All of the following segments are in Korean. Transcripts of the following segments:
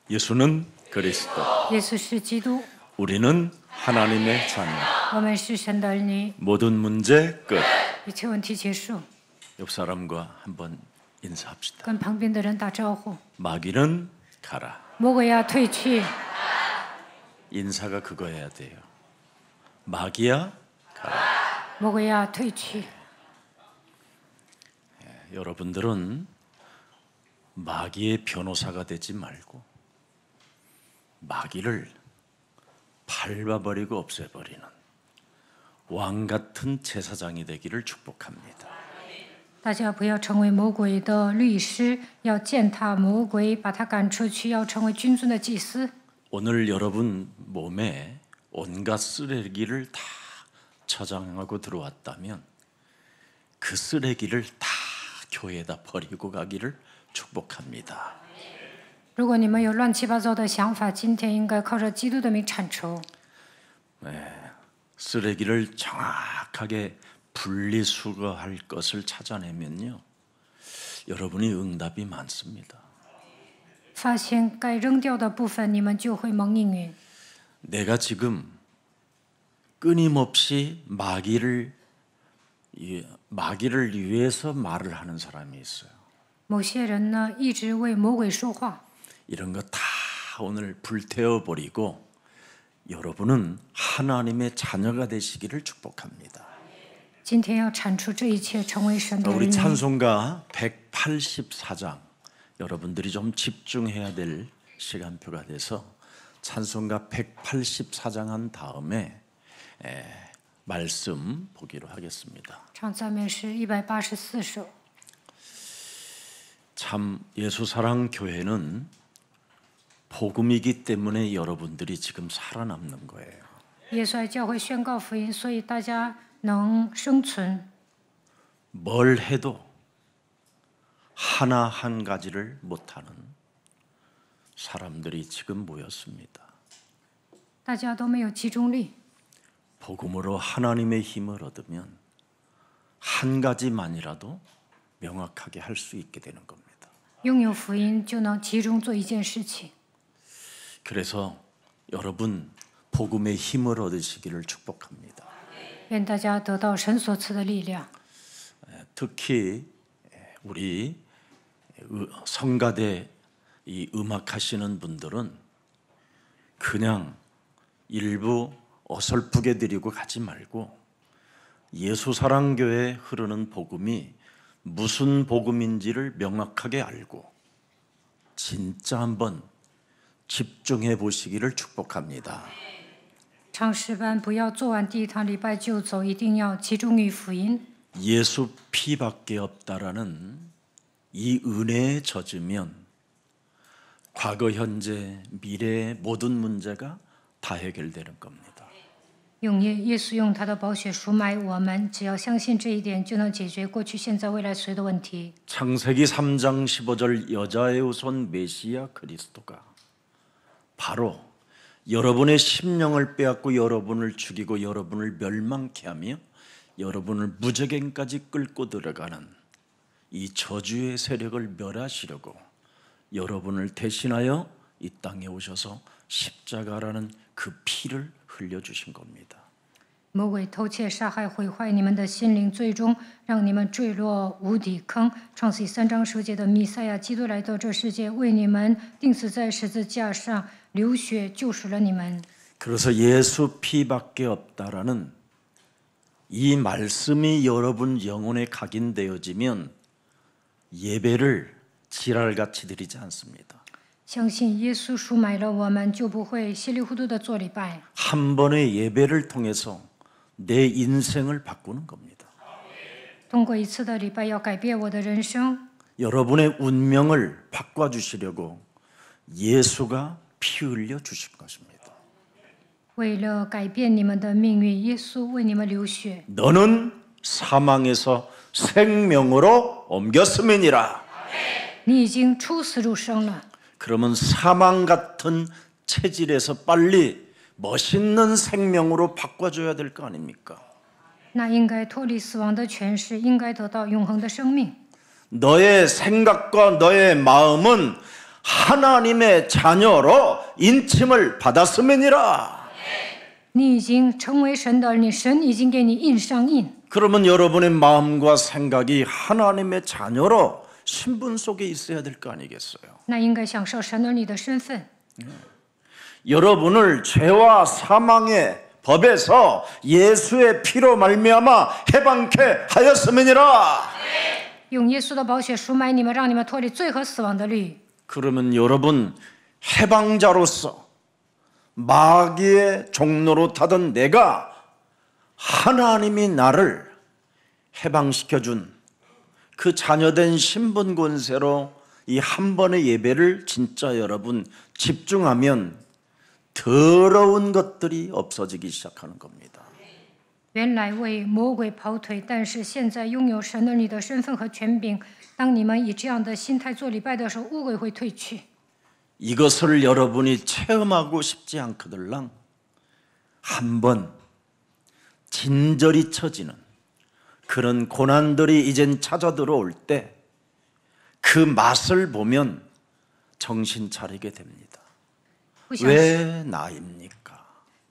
예수는 그리스도. 耶稣是基督， 우리는 하나님의 자녀. 我们是神的儿女。 모든 문제 끝. 一切问题结束， 옆 사람과 한번 인사합시다. 跟旁边的人打招呼。 마귀는 가라. 魔鬼要退去， 인사가 그거여야 돼요. 마귀야 가라. 魔鬼要退去。 여러분들은 마귀의 변호사가 되지 말고 마귀를 밟아버리고 없애버리는 왕 같은 제사장이 되기를 축복합니다. 大家不要成为魔鬼的律师，要践踏魔鬼，把他赶出去，要成为君尊的祭司。 오늘 여러분 몸에 온갖 쓰레기를 다 저장하고 들어왔다면 그 쓰레기를 다 교회에다 버리고 가기를 축복합니다. 如果你们有乱七八糟的想法，今天应该靠着基督的名铲除。 쓰레기를 정확하게 분리수거할 것을 찾아내면요, 여러분이 응답이 많습니다. 发现该扔掉的部分，你们就会蒙应允。 내가 지금 끊임없이 마귀를 위해서 말을 하는 사람이 있어요. 某些人呢，一直为魔鬼说话， 이런 거 다 오늘 불태워버리고 여러분은 하나님의 자녀가 되시기를 축복합니다. 今天要铲除这一切，成为神的儿 우리 女。 찬송가 184장 여러분들이 좀 집중해야 될 시간표가 돼서 찬송가 184장 한 다음에 말씀 보기로 하겠습니다. 唱赞美诗184首。 참 예수사랑 교회는 복음이기 때문에 여러분들이 지금 살아남는 거예요. 耶稣爱教会宣告福音，所以大家能生存。 뭘 해도 하나 한 가지를 못하는 사람들이 지금 모였습니다. 大家都没有集中力， 복음으로 하나님의 힘을 얻으면 한 가지만이라도 명확하게 할 수 있게 되는 겁니다. 拥有福音就能集中做一件事情。 그래서 여러분 복음의 힘을 얻으시기를 축복합니다. 愿大家得到神所赐的力量。 특히 우리 성가대 이 음악하시는 분들은 그냥 일부 어설프게 드리고 가지 말고 예수사랑교회에 흐르는 복음이 무슨 복음인지를 명확하게 알고 진짜 한번 집중해 보시기를 축복합니다. 唱诗班不要做完第一堂礼拜就走，一定要集中于福音。 예수 피밖에 없다라는 이 은혜에 젖으면 과거, 현재, 미래의 모든 문제가 다 해결되는 겁니다. 用耶稣用他的宝血赎买我们，只要相信这一点，就能解决过去、现在、未来所有的问题。 창세기 3장 15절 여자의 후손 메시아 그리스도가 바로 여러분의 심령을 빼앗고 여러분을 죽이고 여러분을 멸망케 하며 여러분을 무저갱까지 끌고 들어가는 이 저주의 세력을 멸하시려고 여러분을 대신하여 이 땅에 오셔서 십자가라는 그 피를 흘려주신 겁니다. 魔鬼偷窃、杀害、毁坏你们的心灵，最终让你们坠落无底坑。创世记3章10节的弥赛亚基督来到这世界，为你们钉死在十字架上，流血救赎了你们。 그래서 예수 피밖에 없다라는 이 말씀이 여러분 영혼에 각인되어지면 예배를 지랄같이 드리지 않습니다. 相信耶稣赎买了我们，就不会稀里糊涂的做礼拜。 한 번의 예배를 통해서 내 인생을 바꾸는 겁니다. 通过一次的礼拜，要改变我的人生。 여러분의 운명을 바꿔주시려고 예수가 피 흘려 주신 것입니다. 为了改变你们的命运，耶稣为你们流血。 너는 사망에서 생명으로 옮겼음이니라. 你已经出死入生了。 그러면 사망 같은 체질에서 빨리 멋있는 생명으로 바꿔줘야 될 거 아닙니까? 那应该脱离死亡的权势，应该得到永恒的生命。 너의 생각과 너의 마음은 하나님의 자녀로 인침을 받았음이니라. 你已经成为神的儿女，神已经给你印上印。 그러면 여러분의 마음과 생각이 하나님의 자녀로 신분 속에 있어야 될 거 아니겠어요? 那应该享受神儿女的身份。 여러분을 죄와 사망의 법에서 예수의 피로 말미암아 해방케 하였음이니라. 用耶稣的宝血赎买你们，让你们脱离罪和死亡的律。 그러면 여러분 해방자로서 마귀의 종로로 타던 내가 하나님이 나를 해방시켜준 그 자녀된 신분 권세로 이 한 번의 예배를 진짜 여러분 집중하면 더러운 것들이 없어지기 시작하는 겁니다. 原来为魔鬼跑腿，但是现在拥有神儿女的身份和权柄。当你们以这样的心态做礼拜的时候，污鬼会退去。 이것을 여러분이 체험하고 싶지 않거들랑 한번 진저리 처지는 그런 고난들이 이젠 찾아 들어올 때 그 맛을 보면 정신 차리게 됩니다. 不想 왜 나입니까?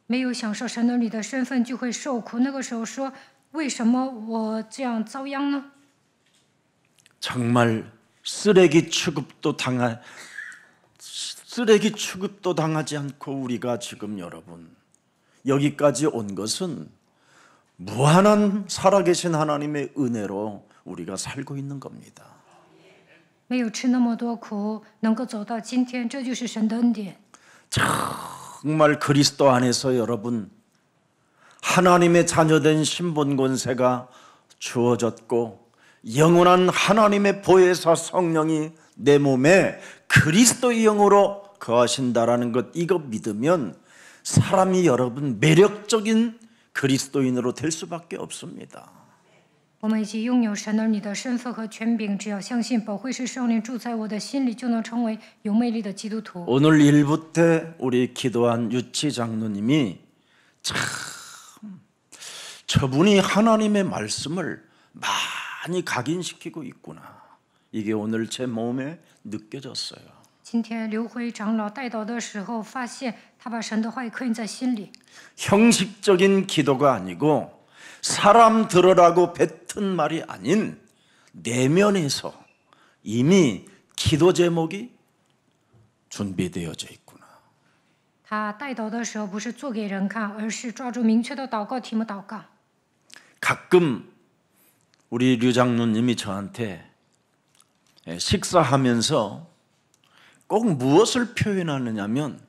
没有享受神儿女的身份，就会受苦。那个时候说：“为什么我这样遭殃呢？” 정말 쓰레기 취급도 당하지 않고 우리가 지금 여러분 여기까지 온 것은 무한한 살아계신 하나님의 은혜로 우리가 살고 있는 겁니다. 没有吃那么多苦，能够走到今天，这就是神的恩典。 정말 그리스도 안에서 여러분 하나님의 자녀된 신분 권세가 주어졌고 영원한 하나님의 보혜사 성령이 내 몸에 그리스도의 영으로 거하신다라는 것 이거 믿으면 사람이 여러분 매력적인 그리스도인으로 될 수밖에 없습니다. 我们已经拥有神儿女的身份和权柄，只要相信保惠师圣灵住在我的心里，就能成为有魅力的基督徒。 오늘 1부 때 우리 기도한 유치 장로님이 참 저분이 하나님의 말씀을 많이 각인시키고 있구나. 이게 오늘 제 몸에 느껴졌어요. 今天刘辉长老带祷的时候，发现他把神的话语刻印在心里。 형식적인 기도가 아니고 사람 들으라고 뱉은 말이 아닌 내면에서 이미 기도 제목이 준비되어져 있구나. 他带祷的时候，不是做给人看，而是抓住明确的祷告题目祷告。 가끔 우리 류 장로님이 저한테 식사하면서 꼭 무엇을 표현하느냐면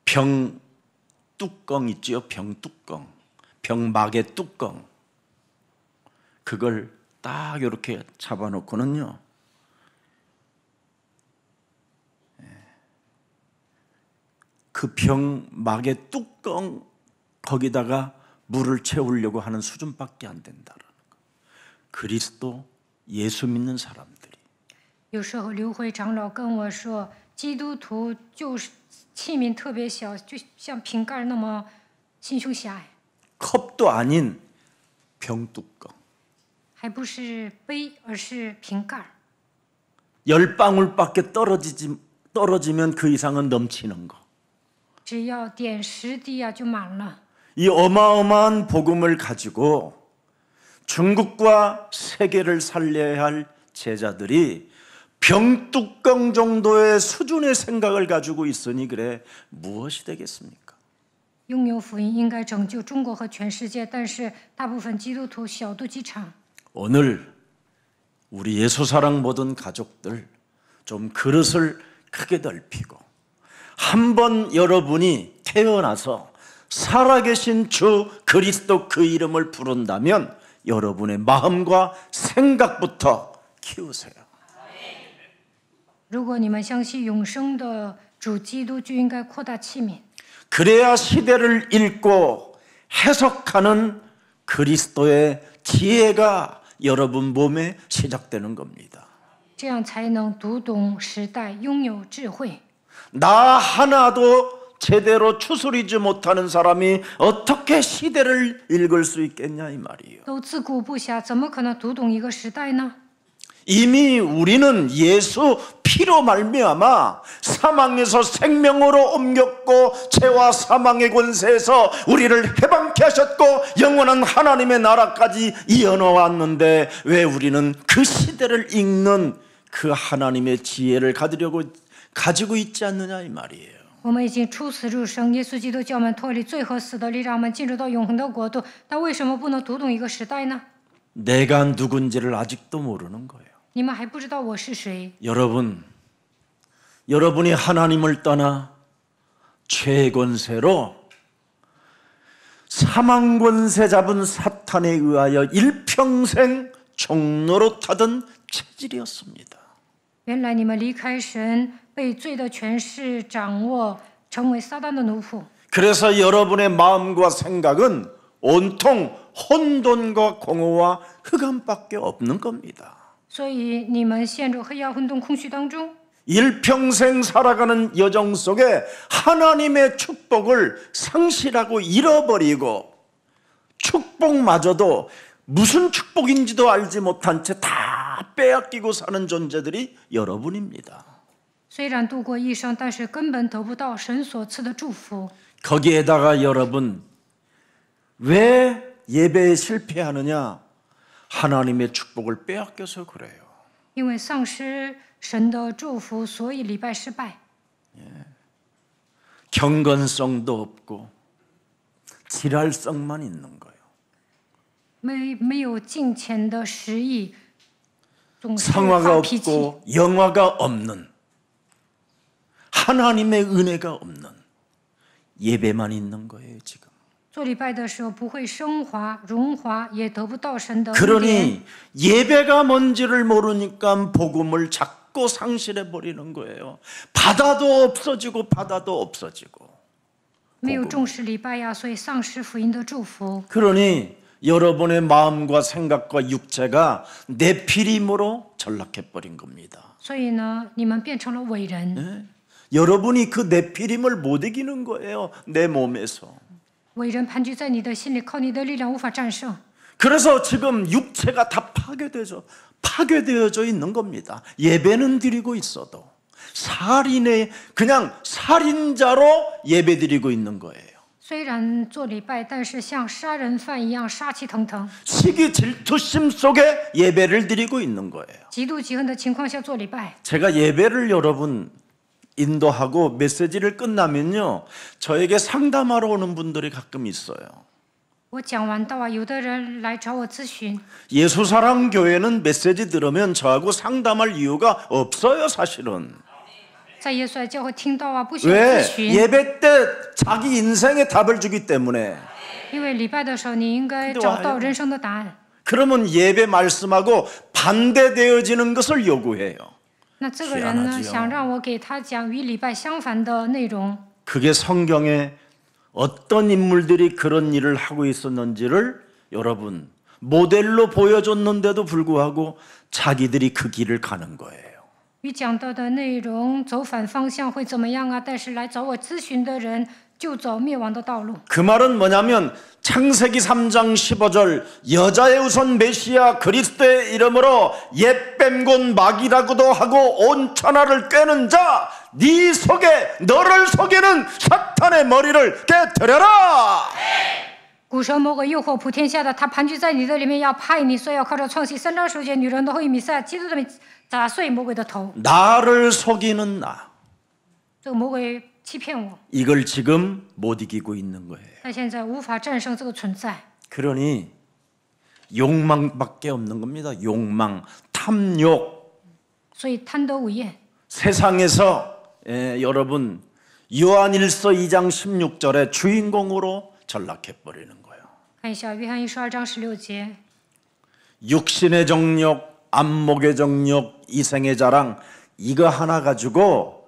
병 뚜껑 있지요. 병 뚜껑, 병막의 뚜껑 그걸 딱 이렇게 잡아놓고는요 그 병막의 뚜껑 거기다가 물을 채우려고 하는 수준밖에 안 된다라는 거. 그리스도 예수 믿는 사람들이 有时候刘辉长老跟我说，基督徒就是器皿特别小，就像瓶盖那么心胸狭隘， 컵도 아닌 병 뚜껑 还不是杯，而是瓶盖。 10방울밖에 떨어지면 그 이상은 넘치는 거. 只要点10滴啊，就满了。 이 어마어마한 복음을 가지고 중국과 세계를 살려야 할 제자들이 병뚜껑 정도의 수준의 생각을 가지고 있으니 그래 무엇이 되겠습니까? 拥有福音应该拯救中国和全世界，但是大部分基督徒小肚鸡肠。 오늘 우리 예수사랑 모든 가족들 좀 그릇을 크게 넓히고 한번 여러분이 태어나서 살아계신 주 그리스도 그 이름을 부른다면 여러분의 마음과 생각부터 키우세요. 如果你们相信永生的主基督，就应该扩大器皿。 그래야 시대를 읽고 해석하는 그리스도의 지혜가 여러분 몸에 시작되는 겁니다. 这样才能读懂时代，拥有智慧。 나 하나도 제대로 추스리지 못하는 사람이 어떻게 시대를 읽을 수 있겠냐 이 말이에요. 都自顾不暇，怎么可能读懂一个时代呢？ 이미 우리는 예수 피로 말미암아 사망에서 생명으로 옮겼고 죄와 사망의 권세에서 우리를 해방케 하셨고 영원한 하나님의 나라까지 이어놓았는데 왜 우리는 그 시대를 읽는 그 하나님의 지혜를 가지고 있지 않느냐 이 말이에요. 我们已经出死入生，耶稣基督叫我们脱离罪和死的力，让我们进入到永恒的国度。但为什么不能读懂一个时代呢？ 내가 누군지를 아직도 모르는 거예요. 你们还不知道我是谁。 여러분이 하나님을 떠나 죄의 권세로 사망 권세 잡은 사탄에 의하여 일평생 종로로 타던 체질이었습니다. 原来你们离开神，被罪的权势掌握，成为撒旦的奴仆。 그래서 여러분의 마음과 생각은 온통 혼돈과 공허와 흑암밖에 없는 겁니다. 所以你们陷入黑暗、混沌、空虚当中， 일평생 살아가는 여정 속에 하나님의 축복을 상실하고 잃어버리고 축복마저도 무슨 축복인지도 알지 못한 채 다 빼앗기고 사는 존재들이 여러분입니다. 虽然度过一生，但是根本得不到神所赐的祝福。 거기에다가 여러분 왜 예배에 실패하느냐? 하나님의 축복을 빼앗겨서 그래요. 因为丧失神的祝福，所以礼拜失败。 경건성도 없고 지랄성만 있는 거예요. 没有敬虔的实意，总是 성화가 发脾气。 없고 영화가 없는 하나님의 은혜가 없는 예배만 있는 거예요 지금. 做礼拜的时候不会升华、荣华，也得不到神的恩典。 그러니 예배가 뭔지를 모르니까 복음을 자꾸 상실해 버리는 거예요. 바다도 없어지고 바다도 없어지고. 没有重视礼拜呀，所以丧失福音的祝福。 그러니 여러분의 마음과 생각과 육체가 네피림으로 전락해 버린 겁니다. 所以呢，你们变成了伟人。 네? 여러분이 그 네피림을 못 이기는 거예요. 내 몸에서. 伟人盘踞在你的心里，靠你的力量无法战胜。 그래서 지금 육체가 다 파괴되어져 있는 겁니다. 예배는 드리고 있어도 그냥 살인자로 예배 드리고 있는 거예요. 虽然做礼拜，但是像杀人犯一样杀气腾腾， 시기 질투심 속에 예배를 드리고 있는 거예요. 极度嫉恨的情况下做礼拜。 제가 예배를 여러분 인도하고 메시지를 끝나면요, 저에게 상담하러 오는 분들이 가끔 있어요. 我讲完道啊，有的人来找我咨询。 예수사랑 교회는 메시지 들으면 저하고 상담할 이유가 없어요, 사실은. 在耶稣爱教会听到啊，不需要咨 왜? 询， 예배 때 자기 인생의 답을 주기 때문에. 因为礼拜的时候你应该找到人生的答案。 그러면 예배 말씀하고 반대되어지는 것을 요구해요. 那这个人呢， 희한하지요. 想让我给他讲与礼拜相反的内容。 그게 성경에 어떤 인물들이 그런 일을 하고 있었는지를 여러분 모델로 보여줬는데도 불구하고 자기들이 그 길을 가는 거예요. 与讲到的内容走反方向会怎么样啊？但是来找我咨询的人就走灭亡的道路。 그 말은 뭐냐면 창세기 3장 15절 여자의 우선 메시아 그리스도의 이름으로 옛뱀곤 마귀라고도 하고 온 천하를 꿰는 자 네 속에 너를 속이는 사탄의 머리를 깨뜨려라. 古蛇魔鬼诱惑普天下的，他盘踞在你的里面，要害你，所以要靠着创世3章10节，女人的后裔弥赛亚基督的名砸碎魔鬼的头。 나를 속이는 나 这个魔鬼欺骗我， 이걸 지금 못 이기고 있는 거예요. 他现在无法战胜这个存在， 그러니 욕망밖에 없는 겁니다. 욕망, 탐욕. 所以贪得无厌。 세상에서 여러분 요한일서 2장 16절에 주인공으로 전락해 버리는 거예요. 看一下约翰1书2章16节， 육신의 정욕, 안목의 정욕, 이생의 자랑 이거 하나 가지고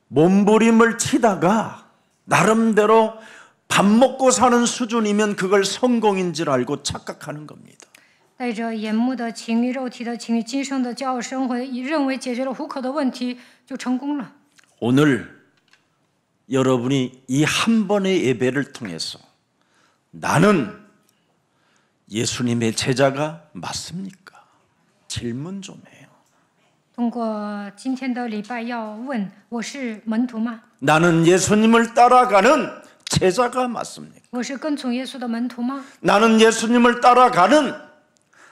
몸부림을 치다가 나름대로 밥 먹고 사는 수준이면 그걸 성공인 줄 알고 착각하는 겁니다. 带着眼目的情欲、肉体的情欲、今生的骄傲生活，认为解决了糊口的问题就成功了。 오늘 여러분이 이 한 번의 예배를 통해서 나는 예수님의 제자가 맞습니까? 질문 좀 해요. 通过今天的礼拜要问：我是门徒吗？ 나는 예수님을 따라가는 제자가 맞습니까? 我是跟从耶稣的门徒吗？ 나는 예수님을 따라가는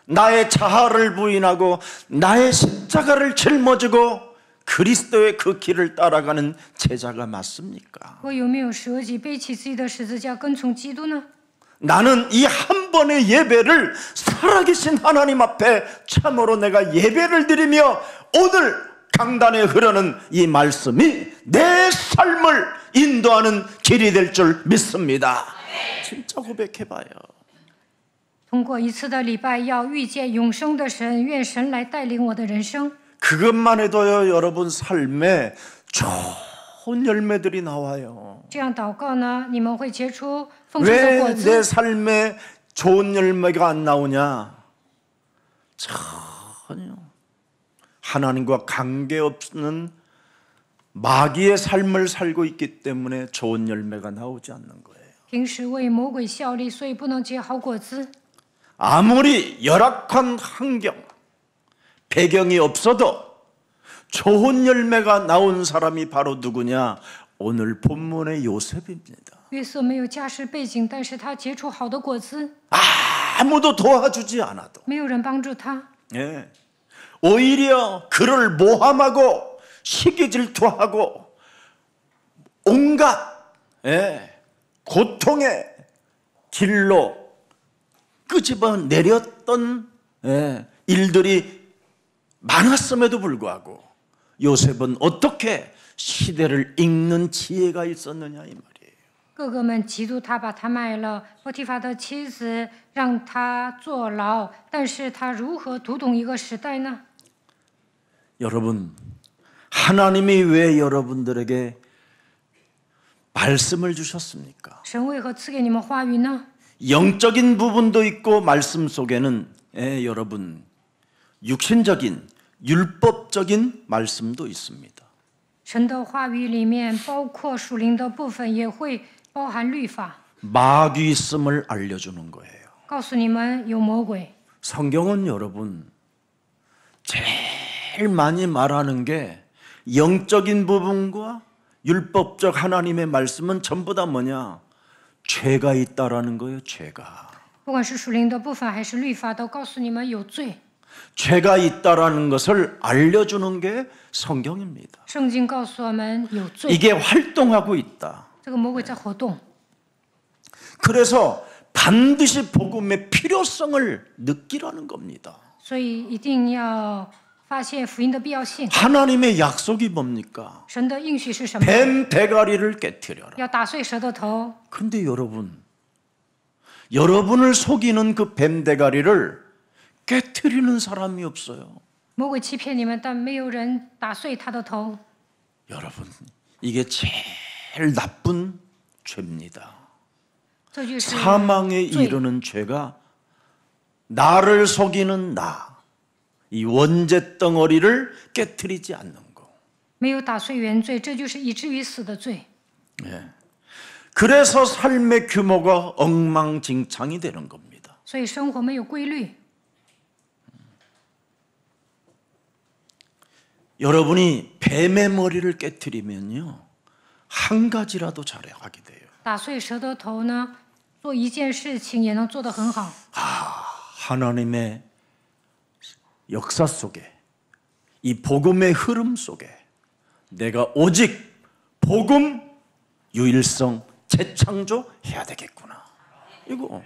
나의 자아를 부인하고 나의 십자가를 짊어지고 그리스도의 그 길을 따라가는 제자가 맞습니까? 我有没有舍己背起自己的十字架跟从基督呢？ 나는 이 한 번의 예배를 살아계신 하나님 앞에 참으로 내가 예배를 드리며 오늘 강단에 흐르는 이 말씀이 내 삶을 인도하는 길이 될 줄 믿습니다. 진짜 고백해봐요. 通过一次的礼拜，要遇见永生的神，愿神来带领我的人生。 그것만 해도요, 여러분 삶에 좋은 열매들이 나와요. 这样祷告呢，你们会结出丰盛的果 왜 子。 내 삶에 좋은 열매가 안 나오냐? 전혀 하나님과 관계없는 마귀의 삶을 살고 있기 때문에 좋은 열매가 나오지 않는 거예요. 平时为魔鬼效力，所以不能结好果子。 아무리 열악한 환경, 배경이 없어도 좋은 열매가 나온 사람이 바로 누구냐? 오늘 본문의 요셉입니다. 约瑟没有家世背景，但是他结出好的果子， 아무도 도와주지 않아도 没有人帮助他， 예. 오히려 그를 모함하고 시기질투하고 온갖 고통의 길로 끄집어 내렸던 일들이 많았음에도 불구하고 요셉은 어떻게 시대를 읽는 지혜가 있었느냐 이 말이에요. 哥哥们嫉妒他，把他卖了。波提法的妻子让他坐牢，但是他如何读懂一个时代呢？ 여러분, 하나님이 왜 여러분들에게 말씀을 주셨습니까? 神为何赐给你们话语呢？ 영적인 부분도 있고 말씀 속에는 여러분 육신적인 율법적인 말씀도 있습니다. 神的话语里面包括属灵的部分，也会包含律法， 마귀 있음을 알려주는 거예요. 告诉你们有魔鬼。 성경은 여러분 제일 많이 말하는 게 영적인 부분과 율법적 하나님의 말씀은 전부 다 뭐냐? 죄가 있다라는 거예요. 죄가. 不管是属灵的部分还是律法，都告诉你们有罪。 죄가 있다라는 것을 알려주는 게 성경입니다. 圣经告诉我们有罪， 이게 활동하고 있다. 这个魔鬼在活动。 그래서 반드시 복음의 필요성을 느끼라는 겁니다. 所以一定要发现福音的必要性。 하나님의 약속이 뭡니까? 神的应许是什么？ 뱀 대가리를 깨뜨려라. 要打碎蛇的头。 근데 여러분을 속이는 그 뱀 대가리를 깨뜨리는 사람이 없어요. 魔鬼欺骗你们，但没有人打碎他的头。 여러분, 이게 제일 나쁜 죄입니다. 这就是 사망에 罪。 이르는 죄가 나를 속이는 나, 이 원죄 덩어리를 깨뜨리지 않는 거. 没有打碎原罪，这就是以至于死的罪。 그래서 삶의 규모가 엉망진창이 되는 겁니다. 所以生活没有规律。 여러분이 뱀의 머리를 깨뜨리면요, 한 가지라도 잘하게 돼요. 打碎蛇的头呢，做一件事情也能做得很好。 하나님의 역사 속에, 이 복음의 흐름 속에 내가 오직 복음 유일성 재창조 해야 되겠구나. 이거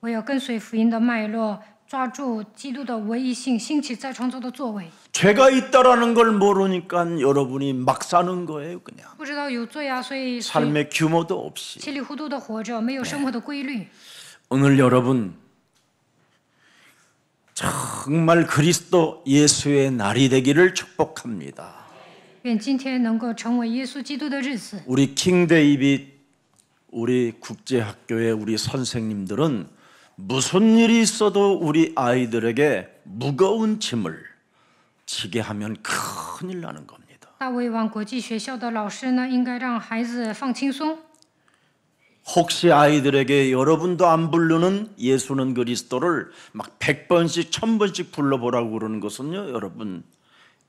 我要跟随福音的脉络，抓住基督的唯一性，兴起再创造的作为。 죄가 있다라는 걸 모르니까 여러분이 막 사는 거예요, 그냥. 不知道有罪啊，所以 삶의 규모도 없이. 稀里糊涂的活着，没有生活的规律。 오늘 여러분 정말 그리스도 예수의 날이 되기를 축복합니다. 愿今天能够成为耶稣基督的日子。 우리 킹 데이빗 우리 국제학교의 우리 선생님들은 무슨 일이 있어도 우리 아이들에게 무거운 짐을 지게 하면 큰일 나는 겁니다. 大卫王国际学校的老师呢，应该让孩子放轻松。 혹시 아이들에게 여러분도 안 부르는 예수는 그리스도를 막 100번씩 1000번씩 불러보라고 그러는 것은요, 여러분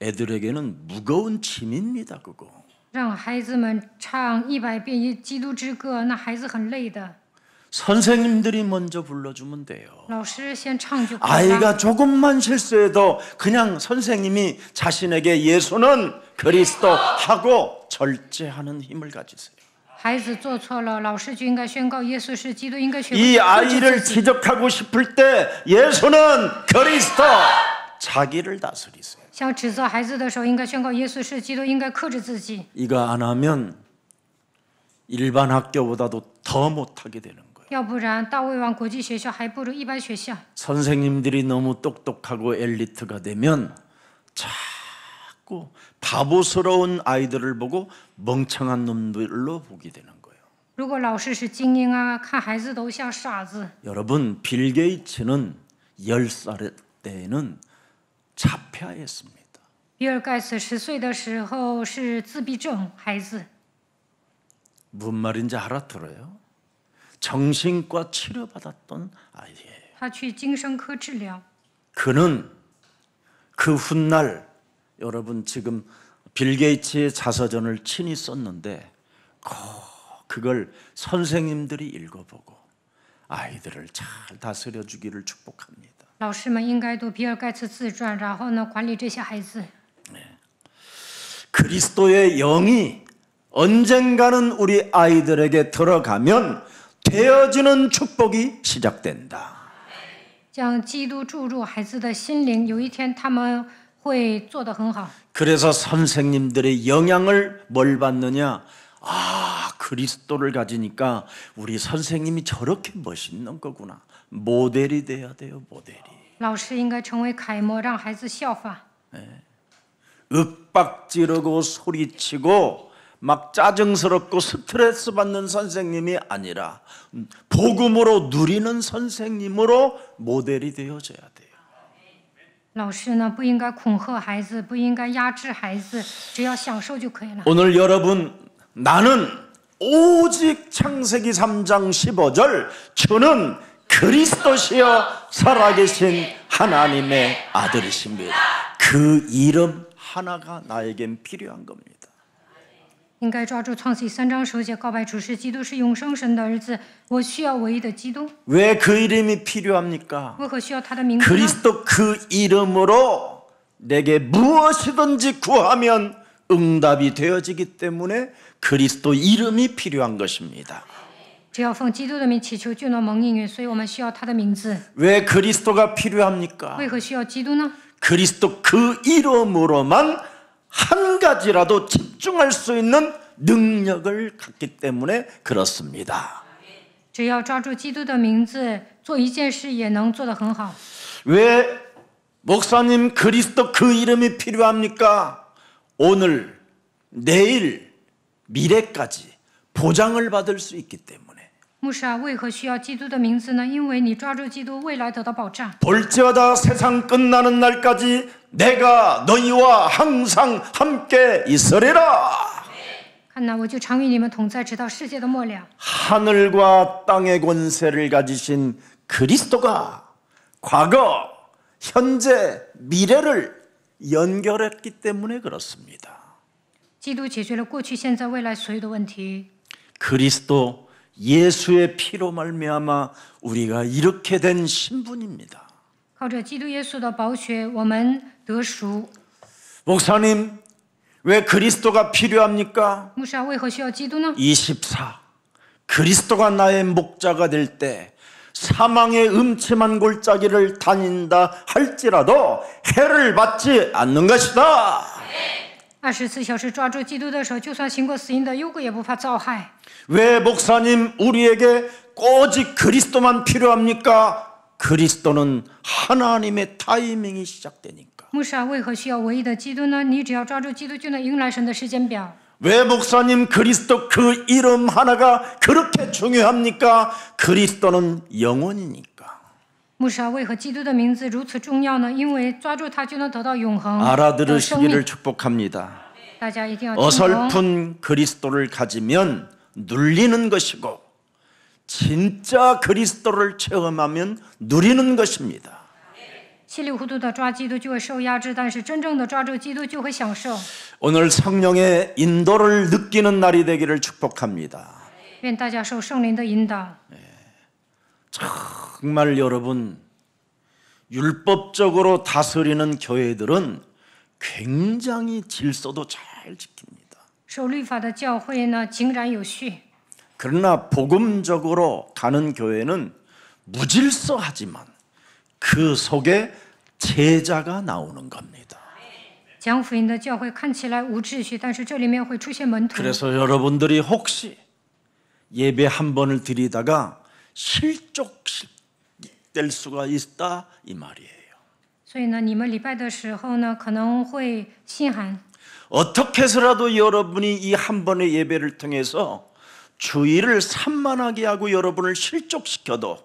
애들에게는 무거운 짐입니다. 그거. 让孩子们唱100遍《基督之歌》，那孩子很累的。 선생님들이 먼저 불러주면 돼요. 老师先唱就可以了。 아이가 조금만 실수해도 그냥 선생님이 자신에게 예수는 그리스도 하고 절제하는 힘을 가지세요. 孩子做错了，老师就应该宣告耶稣是基督，应该学 이 会克制 아이를 自己。 지적하고 싶을 때 예수는 그리스도 자기를 다스리세요. 想指责孩子的时候，应该宣告耶稣是基督，应该克制自己。 이거 안 하면 일반 학교보다도 더 못하게 되는 거예요. 要不然，大卫王国际学校还不如一般学校。 선생님들이 너무 똑똑하고 엘리트가 되면 자꾸 바보스러운 아이들을 보고 멍청한 놈들로 보게 되는 거예요. 如果老师是精英啊，看孩子都像傻子。 여러분, 빌 게이츠는 10살 때에는 자폐아였습니다. 比尔盖茨10岁的时候是自闭症孩子， 무슨 말인지 알아들어요? 정신과 치료받았던 아이예요. 他去精神科治疗。 그는 그 훗날 여러분 지금 빌 게이츠의 자서전을 친히 썼는데 그걸 선생님들이 읽어보고 아이들을 잘 다스려 주기를 축복합니다. 老师们应该读比尔盖茨自传，然后呢，管理这些孩子。 그리스도의 영이 언젠가는 우리 아이들에게 들어가면 되어지는 축복이 시작된다. 将基督注入孩子的心灵，有一天他们会做得很好。 그래서 선생님들의 영향을 뭘 받느냐? 아, 그리스도를 가지니까 우리 선생님이 저렇게 멋있는 거구나. 모델이 돼야 돼요, 모델이. 老师应该成为楷模，让孩子效法。 윽박지르고 소리치고 막 짜증스럽고 스트레스 받는 선생님이 아니라 복음으로 누리는 선생님으로 모델이 되어져야 돼요. 老师呢，不应该恐吓孩子，不应该压制孩子，只要享受就可以了。 오늘 여러분, 나는 오직 창세기 3장 15절 주는 그리스도시여 살아계신 하나님의 아들이십니다. 그 이름 하나가 나에겐 필요한 겁니다. 应该抓住创世记3章10节，告白主是基督，是永生神的儿子。我需要唯一的基督。 왜 그 이름이 필요합니까? 为何需要他的名字呢？ 그리스도 그 이름으로 내게 무엇이든지 구하면 응답이 되어지기 때문에 그리스도 이름이 필요한 것입니다. 只要奉基督的名祈求，就能蒙应允。所以我们需要他的名字。 왜 그리스도가 필요합니까? 为何需要基督呢？ 그리스도 그 이름으로만 한 가지라도 집중할 수 있는 능력을 갖기 때문에 그렇습니다. 只要抓住基督的名字，做一件事也能做得很好。 왜 목사님 그리스도 그 이름이 필요합니까? 오늘, 내일, 미래까지 보장을 받을 수 있기 때문에. 牧师啊，为何需要基督的名字呢？因为你抓住基督，未来得到保障。 볼지어다 세상 끝나는 날까지 내가 너희와 항상 함께 있으리라. 看哪，我就常与你们同在，直到世界的末了。 하늘과 땅의 권세를 가지신 그리스도가 과거, 현재, 미래를 연결했기 때문에 그렇습니다. 基督解决了过去、现在、未来所有的问题。 그리스도 예수의 피로 말미암아 우리가 이렇게 된 신분입니다. 靠着基督耶稣的宝血，我们得赎。 목사님, 왜 그리스도가 필요합니까? 牧师啊，为何需要基督呢？ 24. 그리스도가 나의 목자가 될 때 사망의 음침한 골짜기를 다닌다 할지라도 해를 받지 않는 것이다. 24小时抓住基督的手，就算行过死荫的幽谷，也不怕遭害。 왜 목사님 우리에게 오직 그리스도만 필요합니까? 그리스도는 하나님의 타이밍이 시작되니까. 牧师啊，为何需要唯一的基督呢？你只要抓住基督，就能迎来神的时间表。 왜 목사님 그리스도 그 이름 하나가 그렇게 중요합니까? 그리스도는 영원이니까. 牧师啊，为何基督的名字如此重要呢？因为抓住它，就能得到永恒的生命。 알아들으시기를 축복합니다. 大家一定要听懂。 어설픈 그리스도를 가지면 눌리는 것이고 진짜 그리스도를 체험하면 누리는 것입니다. 稀里糊涂的抓基督就会受压制，但是真正的抓住基督就会享受。 오늘 성령의 인도를 느끼는 날이 되기를 축복합니다. 愿大家受圣灵的引导。 정말 여러분 율법적으로 다스리는 교회들은 굉장히 질서도 잘 지킵니다. 受律法的教会呢，井然有序。 그러나 복음적으로 가는 교회는 무질서하지만 그 속에 제자가 나오는 겁니다. 讲福音的教会看起来无秩序，但是这里面会出现门徒。 그래서 여러분들이 혹시 예배 한 번을 드리다가 실족될 수가 있다 이 말이에요. 所以呢，你们礼拜的时候呢，可能会心寒。 어떻게 해서라도 여러분이 이 한 번의 예배를 통해서 주의를 산만하게 하고 여러분을 실족시켜도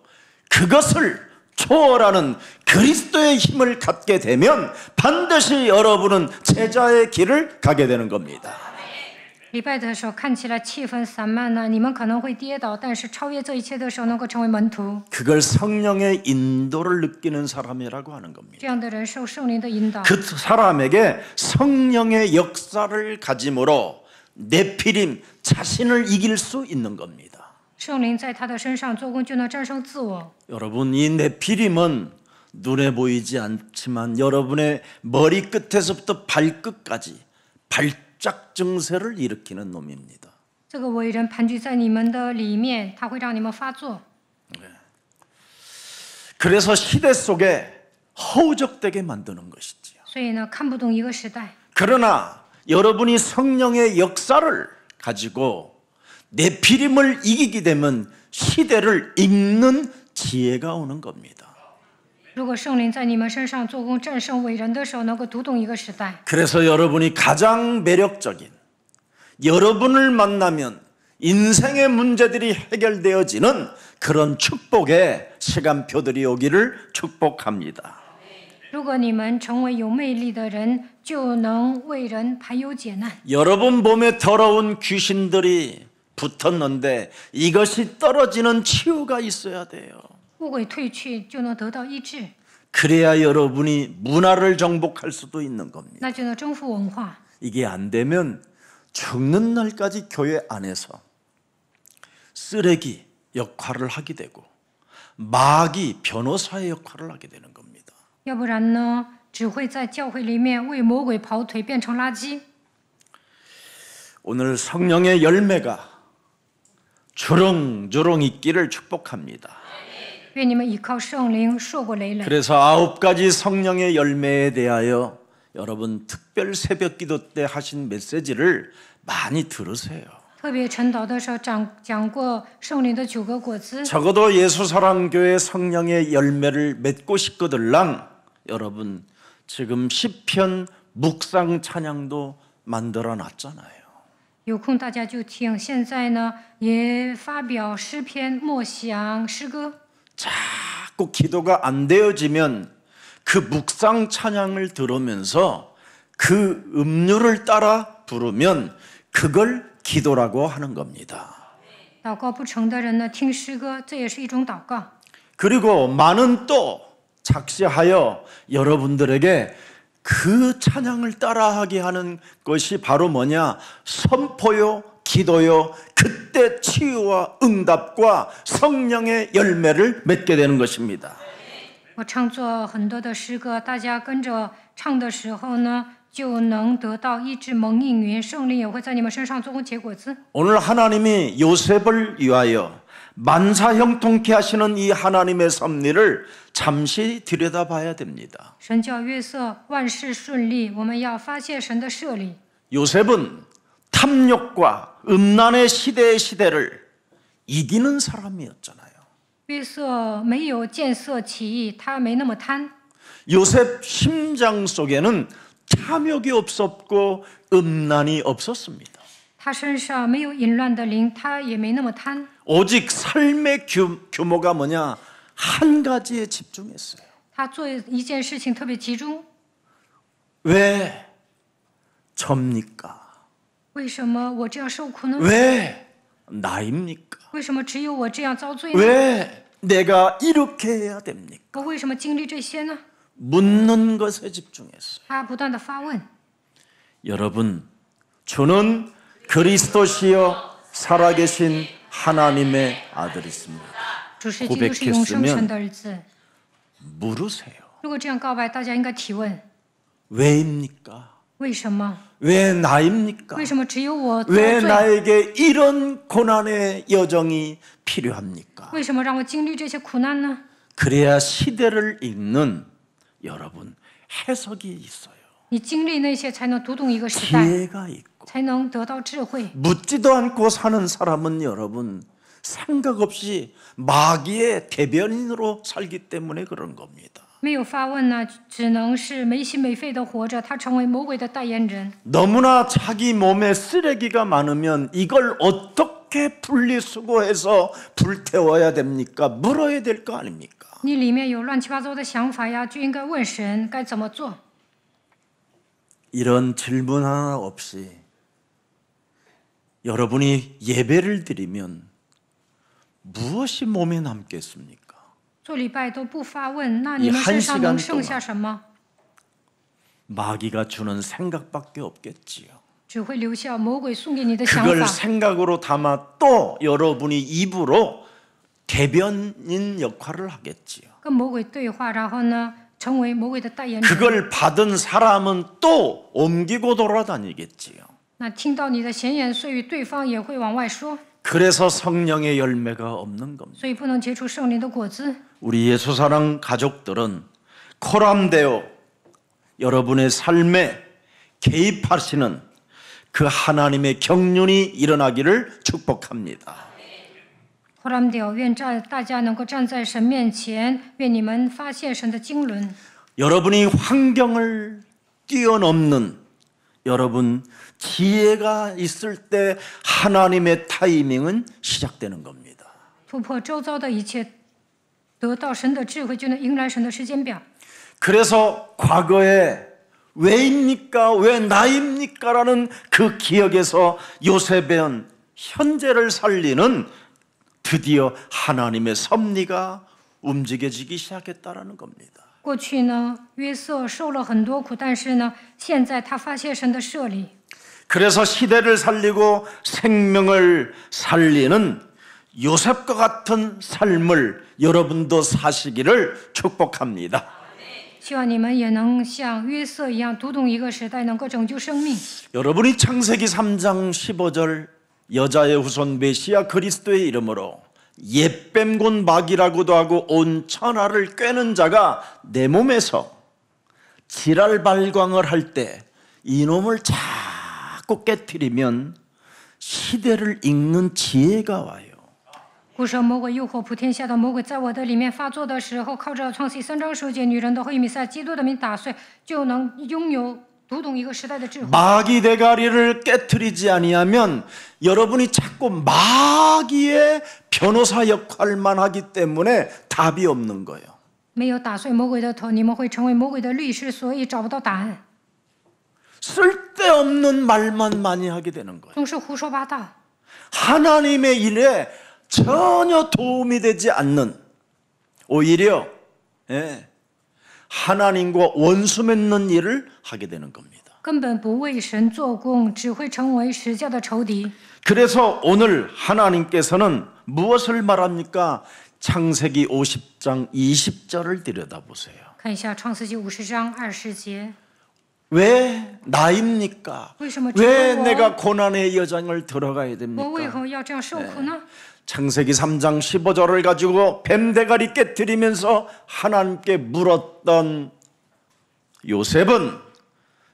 그것을 초월하는 그리스도의 힘을 갖게 되면 반드시 여러분은 제자의 길을 가게 되는 겁니다. 礼拜的时候看起来气氛散漫呢，你们可能会跌倒，但是超越这一切的时候，能够成为门徒。 그걸 성령의 인도를 느끼는 사람이라고 하는 겁니다. 这样的人受圣灵的引导， 그 사람에게 성령의 역사를 가짐으로 네피림 자신을 이길 수 있는 겁니다. 圣灵在他的身上做工，就能战胜自我。 여러분 이 네피림은 눈에 보이지 않지만 여러분의 머리 끝에서부터 발끝까지 발작 증세를 일으키는 놈입니다. 这个伟人盘踞在你们的里面，他会让你们发作。 그래서 시대 속에 허우적대게 만드는 것이지요. 所以呢，看不懂一个时代。 그러나 여러분이 성령의 역사를 가지고 네피림을 이기게 되면 시대를 읽는 지혜가 오는 겁니다. 如果圣灵在你们身上做工，战胜伟人的时候，能够读懂一个时代。 그래서 여러분이 가장 매력적인 여러분을 만나면 인생의 문제들이 해결되어지는 그런 축복의 시간표들이 오기를 축복합니다. 如果你们成为有魅力的人，就能为人排忧解难。 여러분 몸에 더러운 귀신들이 붙었는데 이것이 떨어지는 치유가 있어야 돼요. 污鬼退去，就能得到医治， 그래야 여러분이 문화를 정복할 수도 있는 겁니다. 那就能征服文化。 이게 안 되면 죽는 날까지 교회 안에서 쓰레기 역할을 하게 되고 마귀 변호사의 역할을 하게 되는 겁니다. 要不然呢，只会在教会里面为魔鬼跑腿，变成垃圾。 오늘 성령의 열매가 주렁주렁 있기를 축복합니다. 愿你们依靠圣灵，受过累累。 그래서 9가지 성령의 열매에 대하여 여러분 특별 새벽기도 때 하신 메시지를 많이 들으세요. 特别晨祷的时候讲过圣灵的9个果子。 적어도 예수사랑교회 성령의 열매를 맺고 싶거들랑 여러분 지금 시편 묵상 찬양도 만들어 놨잖아요. 有空大家就听。现在呢，也发表诗篇、默想、诗歌。 자꾸 기도가 안 되어지면 그 묵상 찬양을 들으면서 그 음료를 따라 부르면 그걸 기도라고 하는 겁니다. 祷告不成的人呢，听诗歌，这也是一种祷告。 그리고 많은 또 작시하여 여러분들에게 그 찬양을 따라하게 하는 것이 바로 뭐냐? 선포요, 기도요, 그때 치유와 응답과 성령의 열매를 맺게 되는 것입니다. 我唱作很多的诗歌，大家跟着唱的时候呢，就能得到医治蒙应允，圣灵也会在你们身上做工结果子。 오늘 하나님이 요셉을 위하여 만사형통케 하시는 이 하나님의 섭리를 잠시 들여다봐야 됩니다. 神叫约瑟万事顺利，我们要发现神的设立。 요셉은 탐욕과 음란의 시대를 이기는 사람이었잖아요. 约瑟没有见色起意，他没那么贪。 요셉 심장 속에는 탐욕이 없었고 음란이 없었습니다. 他身上没有淫乱的灵，他也没那么贪。 오직 삶의 규모가 뭐냐? 한 가지에 집중했어요. 他做一件事情特别集中。 왜 접니까? 为什么我这样受苦呢？ 왜 나입니까? 为什么只有我这样遭罪呢？ 왜 내가 이렇게 해야 됩니까? 我为什么经历这些呢？ 묻는 것에 집중했어요. 他不断的发问。 여러분, 주는 그리스도시여 살아계신 하나님의 아들이십니다. 主是基督是永生神的儿子。 물으세요. 如果这样告白，大家应该提问： 왜입니까? 为什么？ 왜 나입니까? 为什么只有我遭 왜 罪？ 나에게 이런 고난의 여정이 필요합니까? 为什么让我经历这些苦难呢？ 그래야 시대를 읽는 여러분 해석이 있어요. 你经历那些，才能读懂一个时代， 기회가 있고 才能得到智慧。 묻지도 않고 사는 사람은 여러분 생각 없이 마귀의 대변인으로 살기 때문에 그런 겁니다. 没有发问呢，只能是没心没肺的活着，他成为魔鬼的代言人。 너무나 자기 몸에 쓰레기가 많으면 이걸 어떻게 분리수거해서 불태워야 됩니까? 물어야 될 거 아닙니까? 你里面有乱七八糟的想法呀，就应该问神该怎么做。 이런 질문 하나 없이 여러분이 예배를 드리면 무엇이 몸에 남겠습니까? 做礼拜都不发问，那你们身上能剩下什么？ 마귀가 주는 생각밖에 없겠지요. 只会留下魔鬼送给你的想 그걸 法。 생각으로 담아 또 여러분이 입으로 대변인 역할을 하겠지요. 跟魔鬼对话，然后呢，成为魔鬼的代言人。 그걸 받은 사람은 또 옮기고 돌아다니겠지요. 那听到你的闲言碎语，对方也会往外说， 그래서 성령의 열매가 없는 겁니다. 所以不能结出圣灵的果子。 우리 예수사랑 가족들은 코람데오 여러분의 삶에 개입하시는 그 하나님의 경륜이 일어나기를 축복합니다. 呼兰屌，愿大家能够站在神面前，愿你们发现神的经纶。 여러분이 환경을 뛰어넘는 여러분 지혜가 있을 때 하나님의 타이밍은 시작되는 겁니다. 突破周遭的一切，得到神的智慧，就能迎来神的时间表。 그래서 과거에 왜입니까? 왜 나입니까? 라는 그 기억에서 요셉은 현재를 살리는 드디어 하나님의 섭리가 움직여지기 시작했다라는 겁니다. 过去呢，约瑟受了很多苦，但是呢，现在他发现神的设立， 그래서 시대를 살리고 생명을 살리는 요셉과 같은 삶을 여러분도 사시기를 축복합니다. 希望你们也能像约瑟一样读懂一个时代，能够拯救生命。 여러분이 창세기 3장 15절 여자의 후손 메시아 그리스도의 이름으로 옛뱀곤 마귀라고도 하고 온 천하를 꿰는 자가 내 몸에서 지랄 발광을 할 때 이놈을 자꾸 깨트리면 시대를 읽는 지혜가 와요. 古蛇魔鬼诱惑普天下的魔鬼，在我的里面发作的时候，靠着创世3章10节女人的后裔弥赛基督的名打碎，就能拥有读懂一个时代的智慧。 마귀 대가리를 깨트리지 아니하면 여러분이 자꾸 마귀의 변호사 역할만 하기 때문에 답이 없는 거예요. 没有打碎魔鬼的头，你们会成为魔鬼的律师，所以找不到答案， 쓸데없는 말만 많이 하게 되는 거예요. 总是胡说八道。 하나님의 일에 전혀 도움이 되지 않는 오히려 하나님과 원수 맺는 일을 하게 되는 겁니다. 根本不为神做工，只会成为十架的仇敌。 그래서 오늘 하나님께서는 무엇을 말합니까? 창세기 50장 20절을 들여다보세요. 看一下创世纪50章20节， 왜 나입니까? 为什么只有 왜 我？ 내가 고난의 여정을 들어가야 我为 됩니까? 何要这样受苦呢？ 창세기 3장 15절을 가지고 뱀 대가리 깨뜨리면서 하나님께 물었던 요셉은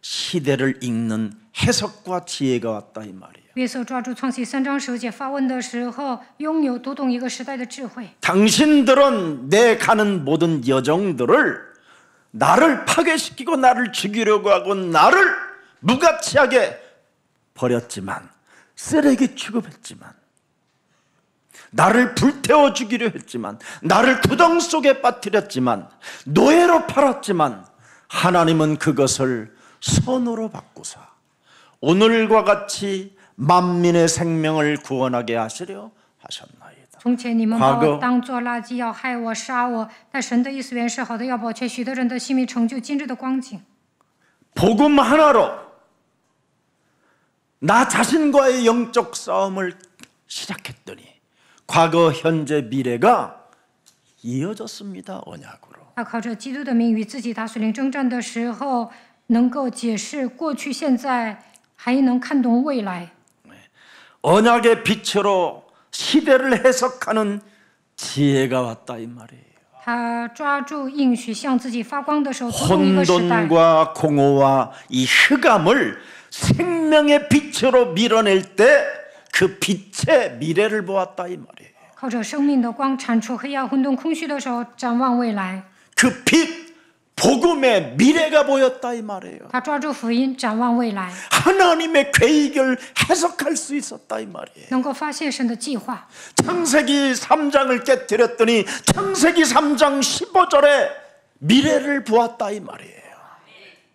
시대를 읽는 해석과 지혜가 왔다 이 말이에요. 约瑟抓住创世3章10节发问的时候，拥有读懂一个时代的智慧。 당신들은 내 가는 모든 여정들을 나를 파괴시키고 나를 죽이려고 하고 나를 무가치하게 버렸지만 쓰레기 취급했지만 나를 불태워 죽이려 했지만 나를 구덩 속에 빠뜨렸지만 노예로 팔았지만 하나님은 그것을 선으로 바꾸사 오늘과 같이 만민의 생명을 구원하게 하시려 하셨나이다. 从前你们把 과거 我当作垃圾，要害我、杀我，但神的意思原是好的，要保全许多人的性命，成就今日的光景。 복음 하나로 나 자신과의 영적 싸움을 시작했더니 과거, 현재, 미래가 이어졌습니다. 언약으로. 他靠着基督的名与自己打属灵征战的时候，能够解释过去、现在，还能看懂未来。 언약의 빛으로 시대를 해석하는 지혜가 왔다 이 말이에요. 他抓住应许向自己发光的时候，读懂一个时代。 혼돈과 공허와 이 흑암을 생명의 빛으로 밀어낼 때 그 빛의 미래를 보았다 이 말이에요. 靠着生命的光铲除黑暗、混沌、空虚的时候，展望未来。 그 빛, 복음의 미래가 보였다 이 말이에요. 他抓住福音，展望未来， 하나님의 계획을 해석할 수 있었다 이 말이에요. 能够发现神的计划。 창세기 3장을 깨뜨렸더니 창세기 3장 15절에 미래를 보았다 이 말이에요.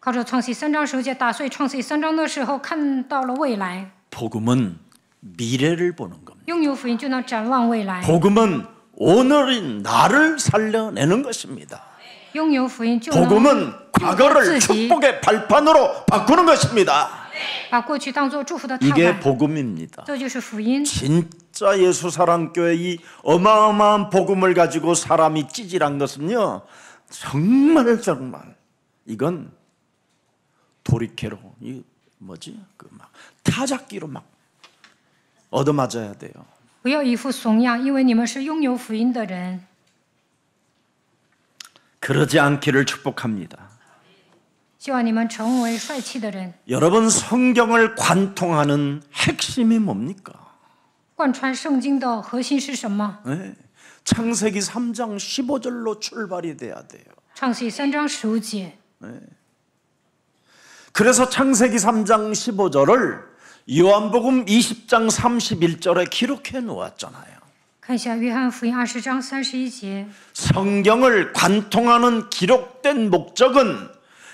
靠着创世3章10节打碎创世3章的时候，看到了未来。 복음은 미래를 보는 겁니다. 拥有福音就能展望未来， 복음은 오늘인 나를 살려내는 것입니다. 拥有福音就能 복음은 과거를 自己 축복의 발판으로 바꾸는 것입니다. 把过去当作祝福的踏 이게 板， 복음입니다. 这就是福音。 진짜 예수사랑교회 이 어마어마한 복음을 가지고 사람이 찌질한 것은요, 정말 이건 도리케로 이 뭐지 그 막 타작기로 막 얻어맞아야 돼요. 不要一副怂样，因为你们是拥有福音的人。 그러지 않기를 축복합니다. 希望你们成为帅气的人。 여러분 성경을 관통하는 핵심이 뭡니까? 贯穿圣经的核心是什么？ 네. 창세기 3장 15절로 출발이 돼야 돼요. 创世3章15节。 그래서 창세기 3장 15절을 요한복음 20장 31절에 기록해 놓았잖아요. 看一下约翰福音20章31节。 성경을 관통하는 기록된 목적은